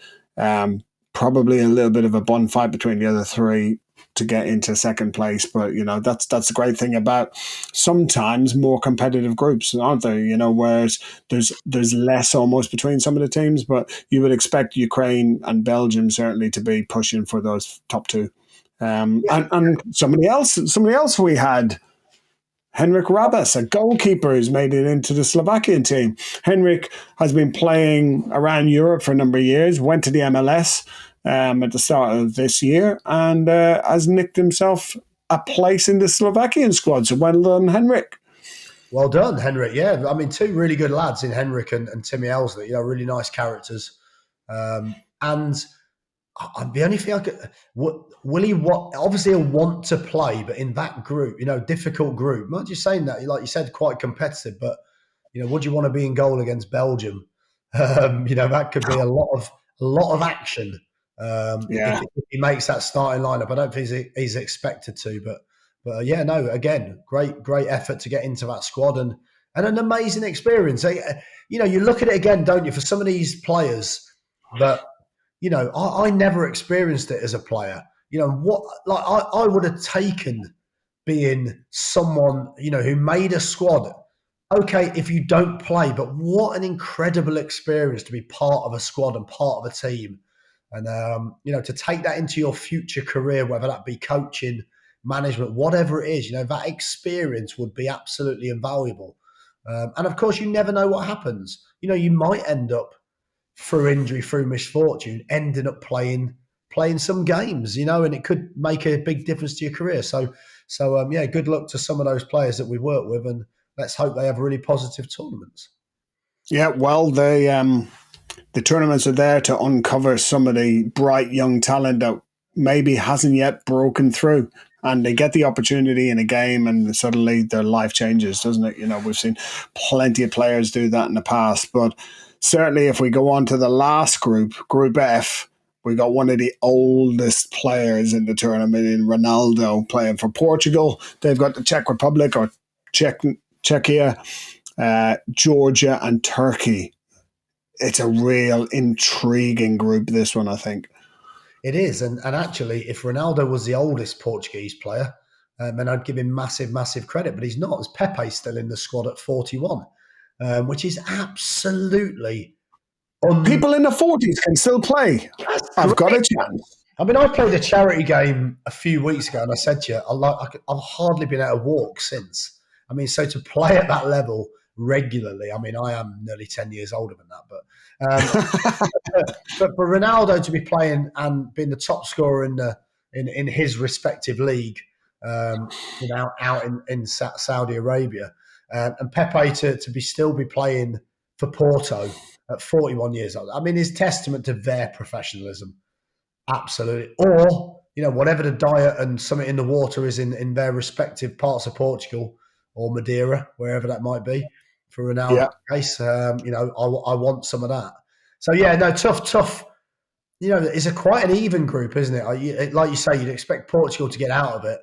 Probably a little bit of a bun fight between the other three to get into second place, but that's the great thing about sometimes more competitive groups, aren't there? Whereas there's less almost between some of the teams, but you would expect Ukraine and Belgium certainly to be pushing for those top two. And somebody else we had, Henrik Rabas, a goalkeeper who's made it into the Slovakian team. Henrik has been playing around Europe for a number of years, went to the MLS at the start of this year, and has nicked himself a place in the Slovakian squad. So well done, Henrik. Well done, Henrik. Yeah, I mean, 2 really good lads in Henrik and Timmy Elsley, really nice characters. And the only thing will he obviously he'll want to play, but in that group, difficult group. Not just saying that, like you said, quite competitive, but would you want to be in goal against Belgium? That could be a lot of action. If he makes that starting lineup. I don't think he's expected to, but again, great effort to get into that squad and an amazing experience. You look at it again, don't you, for some of these players that. I never experienced it as a player. I would have taken being someone, who made a squad. Okay, if you don't play, but what an incredible experience to be part of a squad and part of a team. And, to take that into your future career, whether that be coaching, management, whatever it is, that experience would be absolutely invaluable. And of course, you never know what happens. You might end up, through injury, through misfortune, ending up playing some games, and it could make a big difference to your career. So good luck to some of those players that we work with, and let's hope they have really positive tournaments. Yeah, well, the tournaments are there to uncover some of the bright young talent that maybe hasn't yet broken through, and they get the opportunity in a game and suddenly their life changes, doesn't it? We've seen plenty of players do that in the past, but certainly if we go on to the last group, Group F, we got one of the oldest players in the tournament in Ronaldo playing for Portugal. They've got the Czech Republic or Czechia, Georgia and Turkey. It's a real intriguing group, this one, I think. It is. And actually, if Ronaldo was the oldest Portuguese player, then I'd give him massive credit. But he's not, as Pepe's still in the squad at 41, which is absolutely People in the 40s can still play. I've got a chance. I mean, I played a charity game a few weeks ago, and I said to you, I've hardly been able to walk since. I mean, so to play at that level regularly, I mean, I am nearly 10 years older than that, but for Ronaldo to be playing and being the top scorer in his respective league, out in Saudi Arabia, and Pepe to still be playing for Porto at 41 years old, I mean, is testament to their professionalism. Absolutely. Or, whatever the diet and something in the water is in their respective parts of Portugal or Madeira, wherever that might be, for Ronaldo's case, I want some of that. So, yeah, no, tough. It's quite an even group, isn't it? Like you say, you'd expect Portugal to get out of it.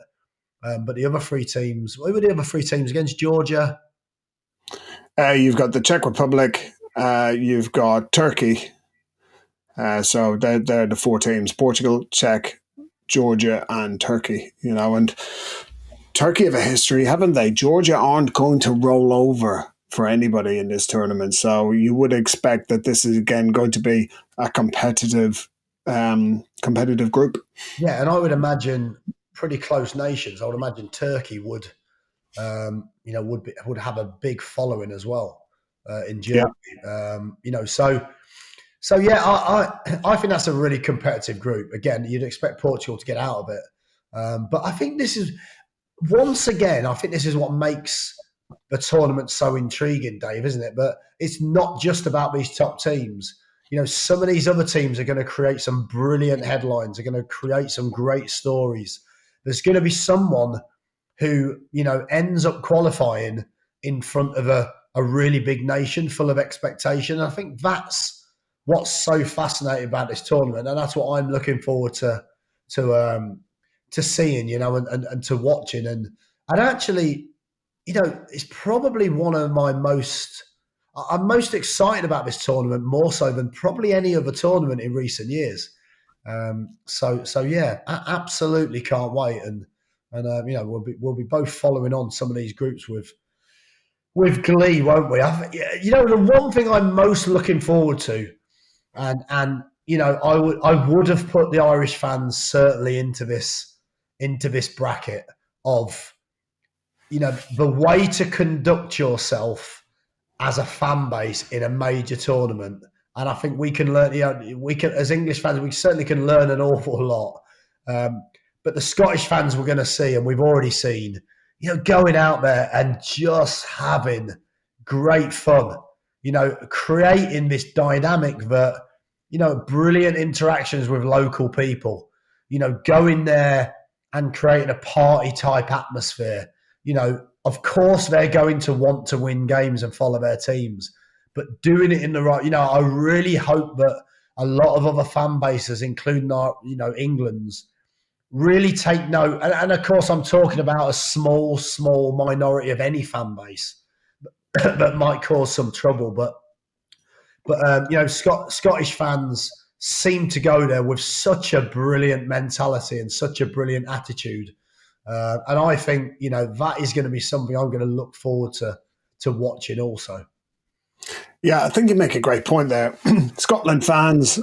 But the other three teams, what were the other three teams against Georgia? You've got the Czech Republic, you've got Turkey. So they're the four teams: Portugal, Czech, Georgia, and Turkey. And Turkey have a history, haven't they? Georgia aren't going to roll over for anybody in this tournament, so you would expect that this is again going to be a competitive group. Yeah, and I would imagine pretty close nations. I would imagine Turkey would have a big following as well in Germany. Yeah. So yeah, I think that's a really competitive group. Again, you'd expect Portugal to get out of it, but I think this is what makes the tournament so intriguing, Dave, isn't it? But it's not just about these top teams. Some of these other teams are going to create some brilliant headlines. Are going to create some great stories. There's going to be someone who ends up qualifying in front of a really big nation full of expectation. I think that's what's so fascinating about this tournament, and that's what I'm looking forward to seeing, and to watching, and actually, it's probably one of I'm most excited about this tournament, more so than probably any other tournament in recent years. So yeah, I absolutely can't wait, and we'll be both following on some of these groups with glee, won't we? The one thing I'm most looking forward to. And I would have put the Irish fans certainly into this bracket of the way to conduct yourself as a fan base in a major tournament. And I think we can learn. As English fans, we certainly can learn an awful lot. But the Scottish fans we're going to see, and we've already seen, going out there and just having great fun. Creating this dynamic that, brilliant interactions with local people, going there and creating a party type atmosphere. Of course they're going to want to win games and follow their teams, but doing it in the right, I really hope that a lot of other fan bases, including our, England's, really take note. And of course I'm talking about a small minority of any fan base that might cause some trouble, but Scottish fans seem to go there with such a brilliant mentality and such a brilliant attitude, and I think that is going to be something I'm going to look forward to watching also. Yeah, I think you make a great point there. Scotland fans,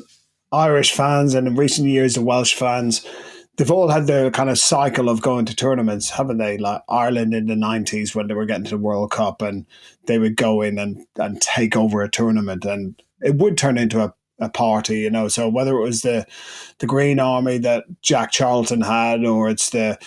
Irish fans, and in recent years the Welsh fans, they've all had their kind of cycle of going to tournaments, haven't they? Like Ireland in the 90s when they were getting to the World Cup, and they would go in and take over a tournament, and it would turn into a party, So whether it was the Green Army that Jack Charlton had, or it's the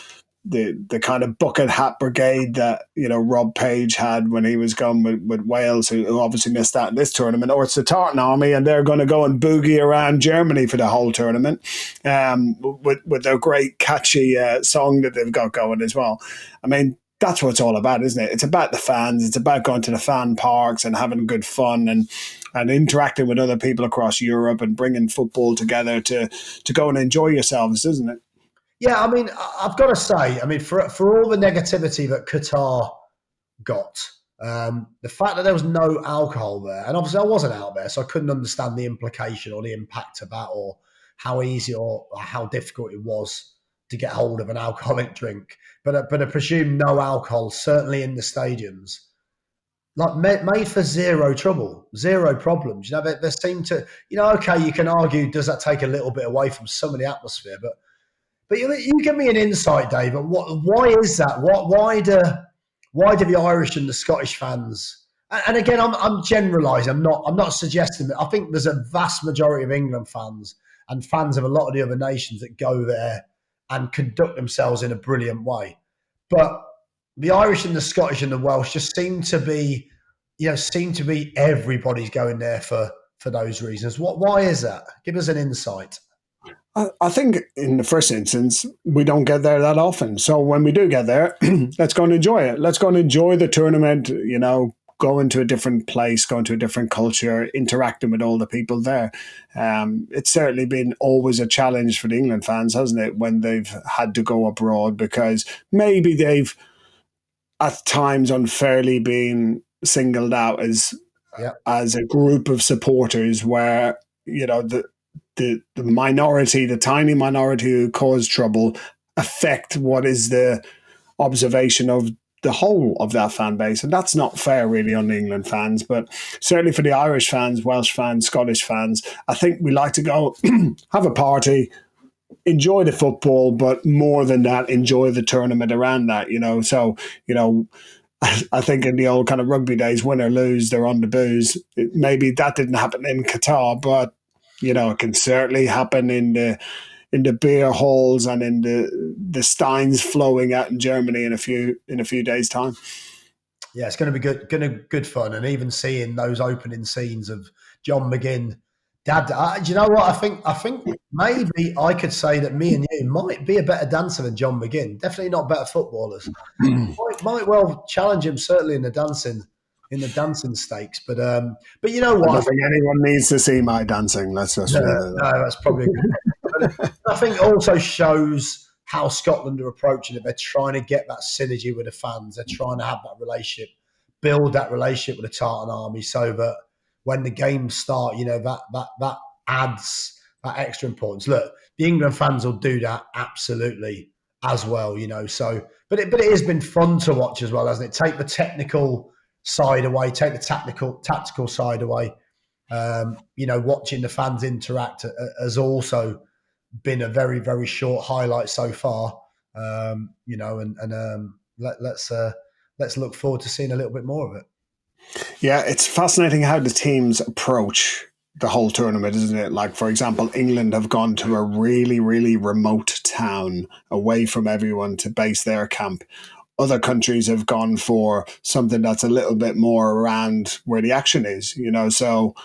kind of bucket hat brigade that Rob Page had when he was gone with Wales, who obviously missed that in this tournament, or it's the Tartan Army, and they're going to go and boogie around Germany for the whole tournament, with their great catchy song that they've got going as well. I mean, that's what it's all about, isn't it? It's about the fans. It's about going to the fan parks and having good fun and interacting with other people across Europe and bringing football together to go and enjoy yourselves, isn't it? Yeah, I mean, I've got to say, for all the negativity that Qatar got, the fact that there was no alcohol there, and obviously I wasn't out there, so I couldn't understand the implication or the impact of that, or how easy or how difficult it was to get hold of an alcoholic drink. But I presume no alcohol, certainly in the stadiums. like made for zero trouble, zero problems. You know, they seem to, you know, okay, you can argue, does that take a little bit away from some of the atmosphere? But you give me an insight, Dave. Why is that? Why do the Irish and the Scottish fans? And again, I'm generalising. I'm not suggesting that. I think there's a vast majority of England fans and fans of a lot of the other nations that go there and conduct themselves in a brilliant way. But the Irish and the Scottish and the Welsh just seem to be everybody's going there for those reasons. Why is that? Give us an insight. I think in the first instance, we don't get there that often. So when we do get there, let's go and enjoy it. Let's go and enjoy the tournament, you know, going to a different place, going to a different culture, interacting with all the people there. It's certainly been always a challenge for the England fans, hasn't it, when they've had to go abroad, because maybe they've at times unfairly been singled out as a group of supporters where, you know, the minority, the tiny minority who cause trouble, affect what is the observation of the whole of that fan base. And that's not fair really on the England fans, but certainly for the Irish fans, Welsh fans, Scottish fans, I think we like to go have a party, enjoy the football, but more than that, enjoy the tournament around that, you know. So, you know, I think in the old kind of rugby days, win or lose, they're on the booze. Maybe that didn't happen in Qatar, but you know, it can certainly happen in the beer halls and in the steins flowing out in Germany in a few days' time. Yeah, it's going to be good fun, and even seeing those opening scenes of John McGinn, Dad. Do you know what? I think maybe I could say that me and you might be a better dancer than John McGinn. Definitely not better footballers. might well challenge him certainly in the dancing stakes, but you know what? I don't think anyone needs to see my dancing. Let's just no, that's probably good. But I think it also shows how Scotland are approaching it. They're trying to get that synergy with the fans. They're trying to have that relationship, build that relationship with the Tartan Army, so that when the games start, you know, that adds that extra importance. Look, the England fans will do that absolutely as well, you know. So, but it has been fun to watch as well, hasn't it? Take the technical side away, take the tactical side away. You know, watching the fans interact has also been a very, very short highlight so far. You know, and let's look forward to seeing a little bit more of it. Yeah, it's fascinating how the teams approach the whole tournament, isn't it? Like, for example, England have gone to a really, really remote town away from everyone to base their camp. Other countries have gone for something that's a little bit more around where the action is, you know. So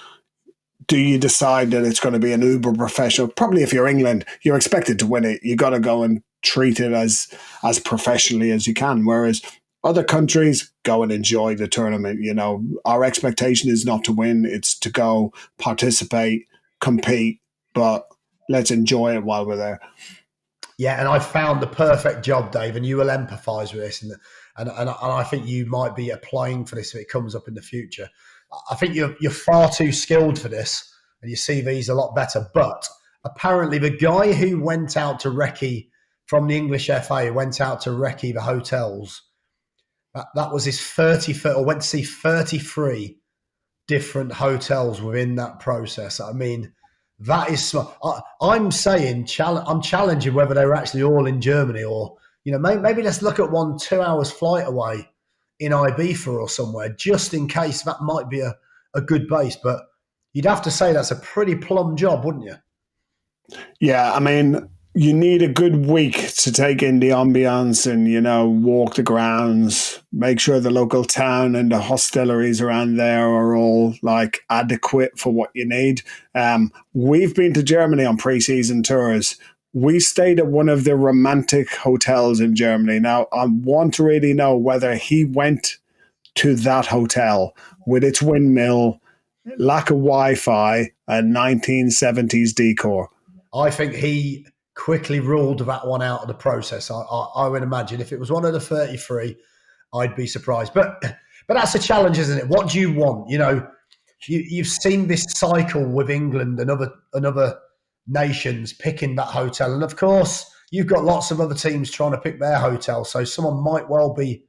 do you decide that it's going to be an uber professional? Probably if you're England, you're expected to win it. You got to go and treat it as professionally as you can. Whereas other countries go and enjoy the tournament. You know, our expectation is not to win. It's to go, participate, compete, but let's enjoy it while we're there. Yeah, and I found the perfect job, Dave, and you will empathise with this, and I think you might be applying for this if it comes up in the future. I think you're far too skilled for this, and your CV's a lot better. But apparently, the guy who went out to recce from the English FA went out to recce the hotels. That was his 30th, or went to see 33 different hotels within that process. I mean, that is smart. I'm saying, I'm challenging whether they were actually all in Germany, or, you know, maybe let's look at 2 hours flight away in Ibiza or somewhere, just in case. That might be a good base. But you'd have to say that's a pretty plum job, wouldn't you? Yeah, I mean, you need a good week to take in the ambience and, you know, walk the grounds, make sure the local town and the hosteleries around there are all like adequate for what you need. We've been to Germany on pre-season tours. We stayed at one of the romantic hotels in Germany. Now, I want to really know whether he went to that hotel with its windmill, lack of Wi-Fi, and 1970s decor. I think he quickly ruled that one out of the process. I would imagine if it was one of the 33, I'd be surprised. But that's a challenge, isn't it? What do you want? You know, you've seen this cycle with England and other nations picking that hotel. And of course, you've got lots of other teams trying to pick their hotel. So someone might well be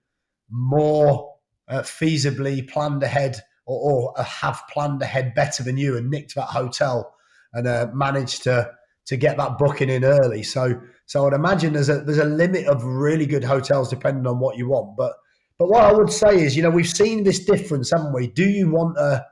more feasibly planned ahead or have planned ahead better than you and nicked that hotel and managed to get that booking in early. So I'd imagine there's a limit of really good hotels depending on what you want. But what I would say is, we've seen this difference, haven't we? Do you want a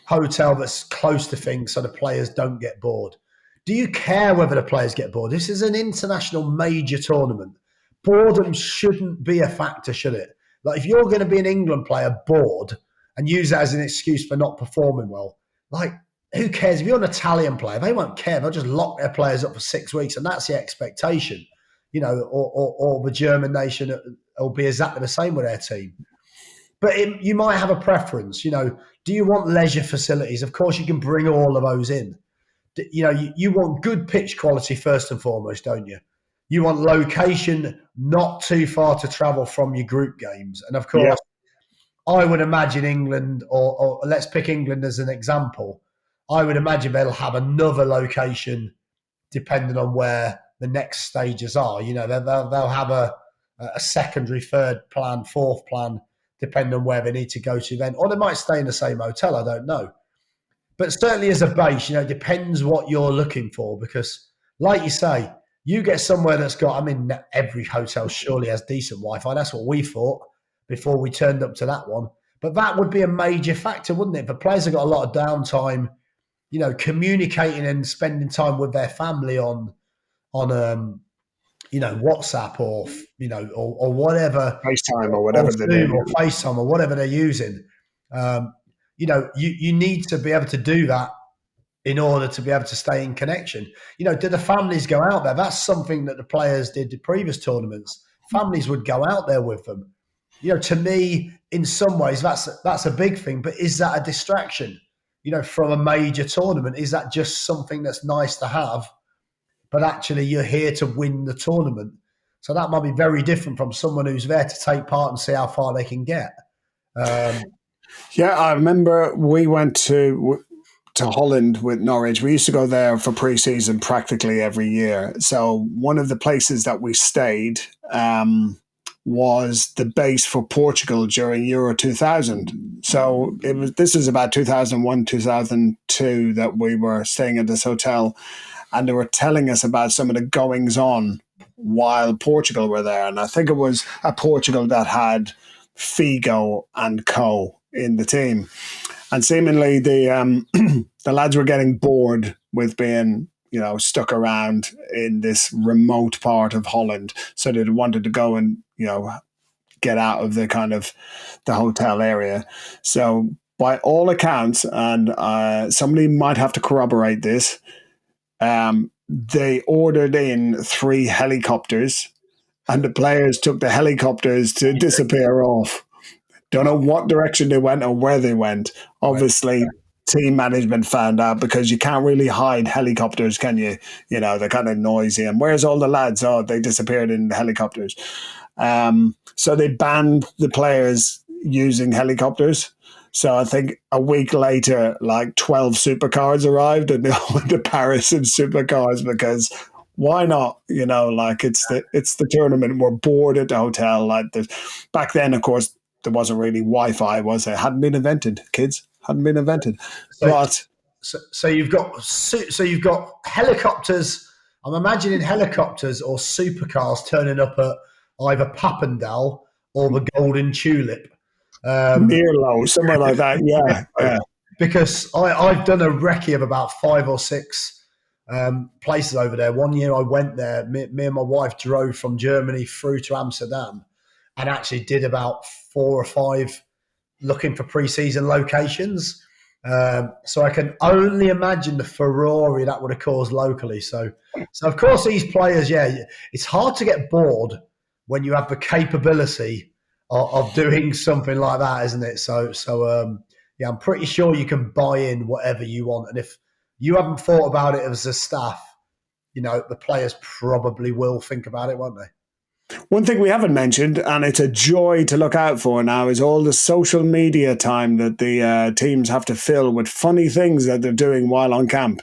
hotel that's close to things so the players don't get bored? Do you care whether the players get bored? This is an international major tournament. Boredom shouldn't be a factor, should it? Like, if you're going to be an England player bored and use that as an excuse for not performing well, like, who cares? If you're an Italian player, they won't care. They'll just lock their players up for 6 weeks, and that's the expectation. Or the German nation will be exactly the same with their team. But you might have a preference. Do you want leisure facilities? Of course, you can bring all of those in. You want good pitch quality first and foremost, don't you? You want location not too far to travel from your group games. And of course, I would imagine England, or let's pick England as an example, I would imagine they'll have another location depending on where the next stages are. They'll have a secondary, third plan, fourth plan, depending on where they need to go to then. Or they might stay in the same hotel, I don't know. But certainly as a base, it depends what you're looking for, because like you say, you get somewhere that's got, every hotel surely has decent Wi-Fi. That's what we thought before we turned up to that one. But that would be a major factor, wouldn't it? If the players have got a lot of downtime, communicating and spending time with their family on WhatsApp or whatever, FaceTime or whatever they're doing, or FaceTime or whatever they're using. You need to be able to do that in order to be able to stay in connection. Do the families go out there? That's something that the players did in previous tournaments. Families would go out there with them. To me, in some ways, that's a big thing. But is that a distraction? From a major tournament, is that just something that's nice to have? But actually, you're here to win the tournament. So that might be very different from someone who's there to take part and see how far they can get. I remember we went to Holland with Norwich. We used to go there for pre-season practically every year. So one of the places that we stayed was the base for Portugal during Euro 2000. So this is about 2001, 2002 that we were staying at this hotel, and they were telling us about some of the goings on while Portugal were there. And I think it was a Portugal that had Figo and co in the team. And seemingly the lads were getting bored with being, stuck around in this remote part of Holland. So they wanted to go and, get out of the kind of the hotel area. So by all accounts, and somebody might have to corroborate this, they ordered in 3 helicopters, and the players took the helicopters to disappear off. Don't know what direction they went or where they went. Obviously, team management found out, because you can't really hide helicopters, can you? They're kind of noisy. And where's all the lads? Oh, they disappeared in the helicopters. So they banned the players using helicopters. So I think a week later, like 12 supercars arrived, and they all went to Paris in supercars, because why not? It's the tournament. We're bored at the hotel. Back then, of course, there wasn't really Wi-Fi, was there? Hadn't been invented, kids. Hadn't been invented. So you've got helicopters. I'm imagining helicopters or supercars turning up at either Papendal or the Golden Tulip. Meerlow, somewhere like that. Yeah. Because I've done a recce of about 5 or 6 places over there. One year I went there. Me and my wife drove from Germany through to Amsterdam, and actually did about 4 or 5 looking for pre-season locations. So I can only imagine the furore that would have caused locally. So of course these players, it's hard to get bored when you have the capability of doing something like that, isn't it? So I'm pretty sure you can buy in whatever you want. And if you haven't thought about it as a staff, the players probably will think about it, won't they? One thing we haven't mentioned, and it's a joy to look out for now, is all the social media time that the teams have to fill with funny things that they're doing while on camp.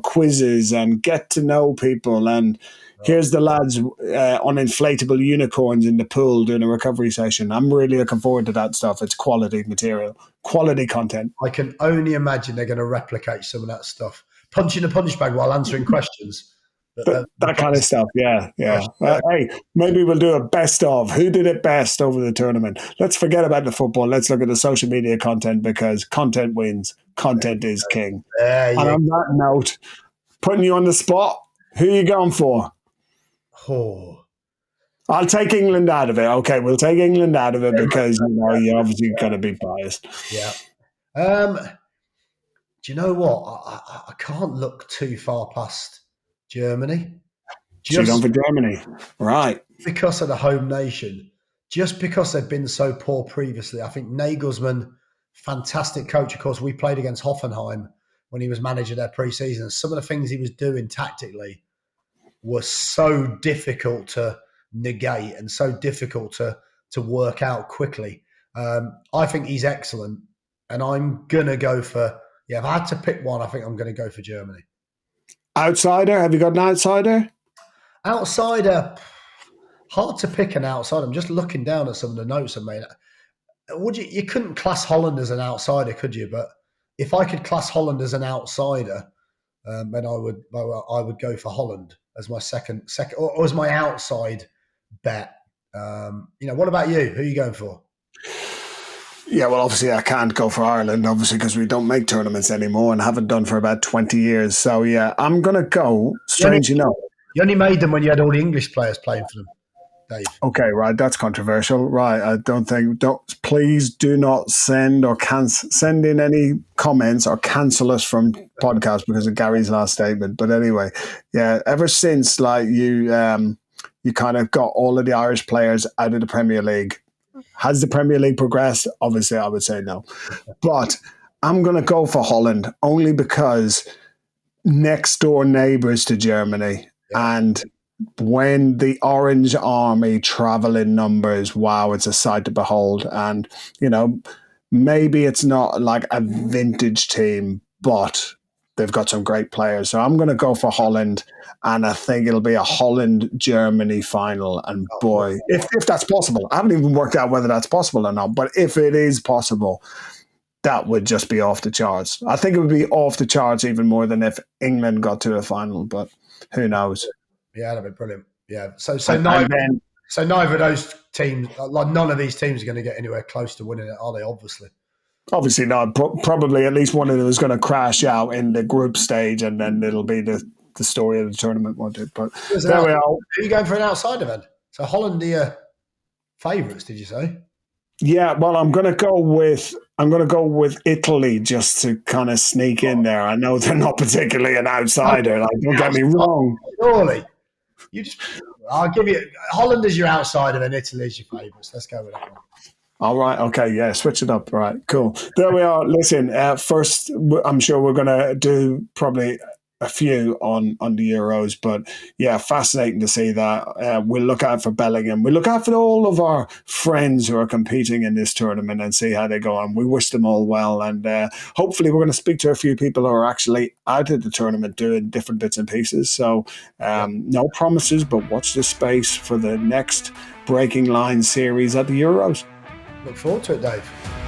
Quizzes and get to know people. And here's the lads on inflatable unicorns in the pool doing a recovery session. I'm really looking forward to that stuff. It's quality material, quality content. I can only imagine they're going to replicate some of that stuff. Punching a punch bag while answering questions. That kind of stuff, yeah. Hey, maybe we'll do a best of. Who did it best over the tournament? Let's forget about the football. Let's look at the social media content, because content wins. Content is king. And on that note, putting you on the spot, who are you going for? Oh. I'll take England out of it. Okay, we'll take England out of it because you're obviously going to be biased. Yeah. Do you know what? I can't look too far past Germany. So you're going for Germany, right? Because of the home nation, just because they've been so poor previously. I think Nagelsmann, fantastic coach. Of course, we played against Hoffenheim when he was manager their pre-season. Some of the things he was doing tactically were so difficult to negate and so difficult to work out quickly. I think he's excellent, and I'm going to go for, if I had to pick one, I think I'm going to go for Germany. Outsider? Have you got an outsider? Outsider, hard to pick an outsider. I'm just looking down at some of the notes I made. You couldn't class Holland as an outsider, could you? But if I could class Holland as an outsider, then I would go for Holland as my second or as my outside bet. What about you? Who are you going for? Yeah, well, obviously I can't go for Ireland, obviously, because we don't make tournaments anymore and haven't done for about 20 years. So, yeah, I'm going to go, You only made them when you had all the English players playing for them, Dave. Okay, right, that's controversial. Right, please do not send in any comments or cancel us from podcasts because of Gary's last statement. But anyway, yeah, ever since you kind of got all of the Irish players out of the Premier League, has the Premier League progressed? Obviously, I would say no. But I'm going to go for Holland only because next door neighbours to Germany. Yeah. And when the Orange Army travel in numbers, wow, it's a sight to behold. And, maybe it's not like a vintage team, but they've got some great players. So I'm going to go for Holland, and I think it'll be a Holland-Germany final. And boy, if that's possible, I haven't even worked out whether that's possible or not, but if it is possible, that would just be off the charts. I think it would be off the charts even more than if England got to a final, but who knows? Yeah, that'd be brilliant. Yeah. So neither of those teams, none of these teams are going to get anywhere close to winning it, are they? Obviously not. Probably at least one of them is going to crash out in the group stage, and then it'll be the story of the tournament, won't it? But there we are. Are you going for an outsider then? So Holland are favourites, did you say? Yeah, well, I'm going to go with Italy just to kind of sneak in there. I know they're not particularly an outsider. Don't get me wrong. Surely, I'll give you Holland as your outsider and Italy as your favourites. Let's go with that one. All right. Okay. Yeah. Switch it up. All right. Cool. There we are. Listen, first, I'm sure we're going to do probably a few on the Euros, but yeah, fascinating to see that. We'll look out for Bellingham. We'll look out for all of our friends who are competing in this tournament and see how they go on. We wish them all well. And hopefully we're going to speak to a few people who are actually out of the tournament doing different bits and pieces. So no promises, but watch this space for the next Breaking Line series at the Euros. Look forward to it, Dave.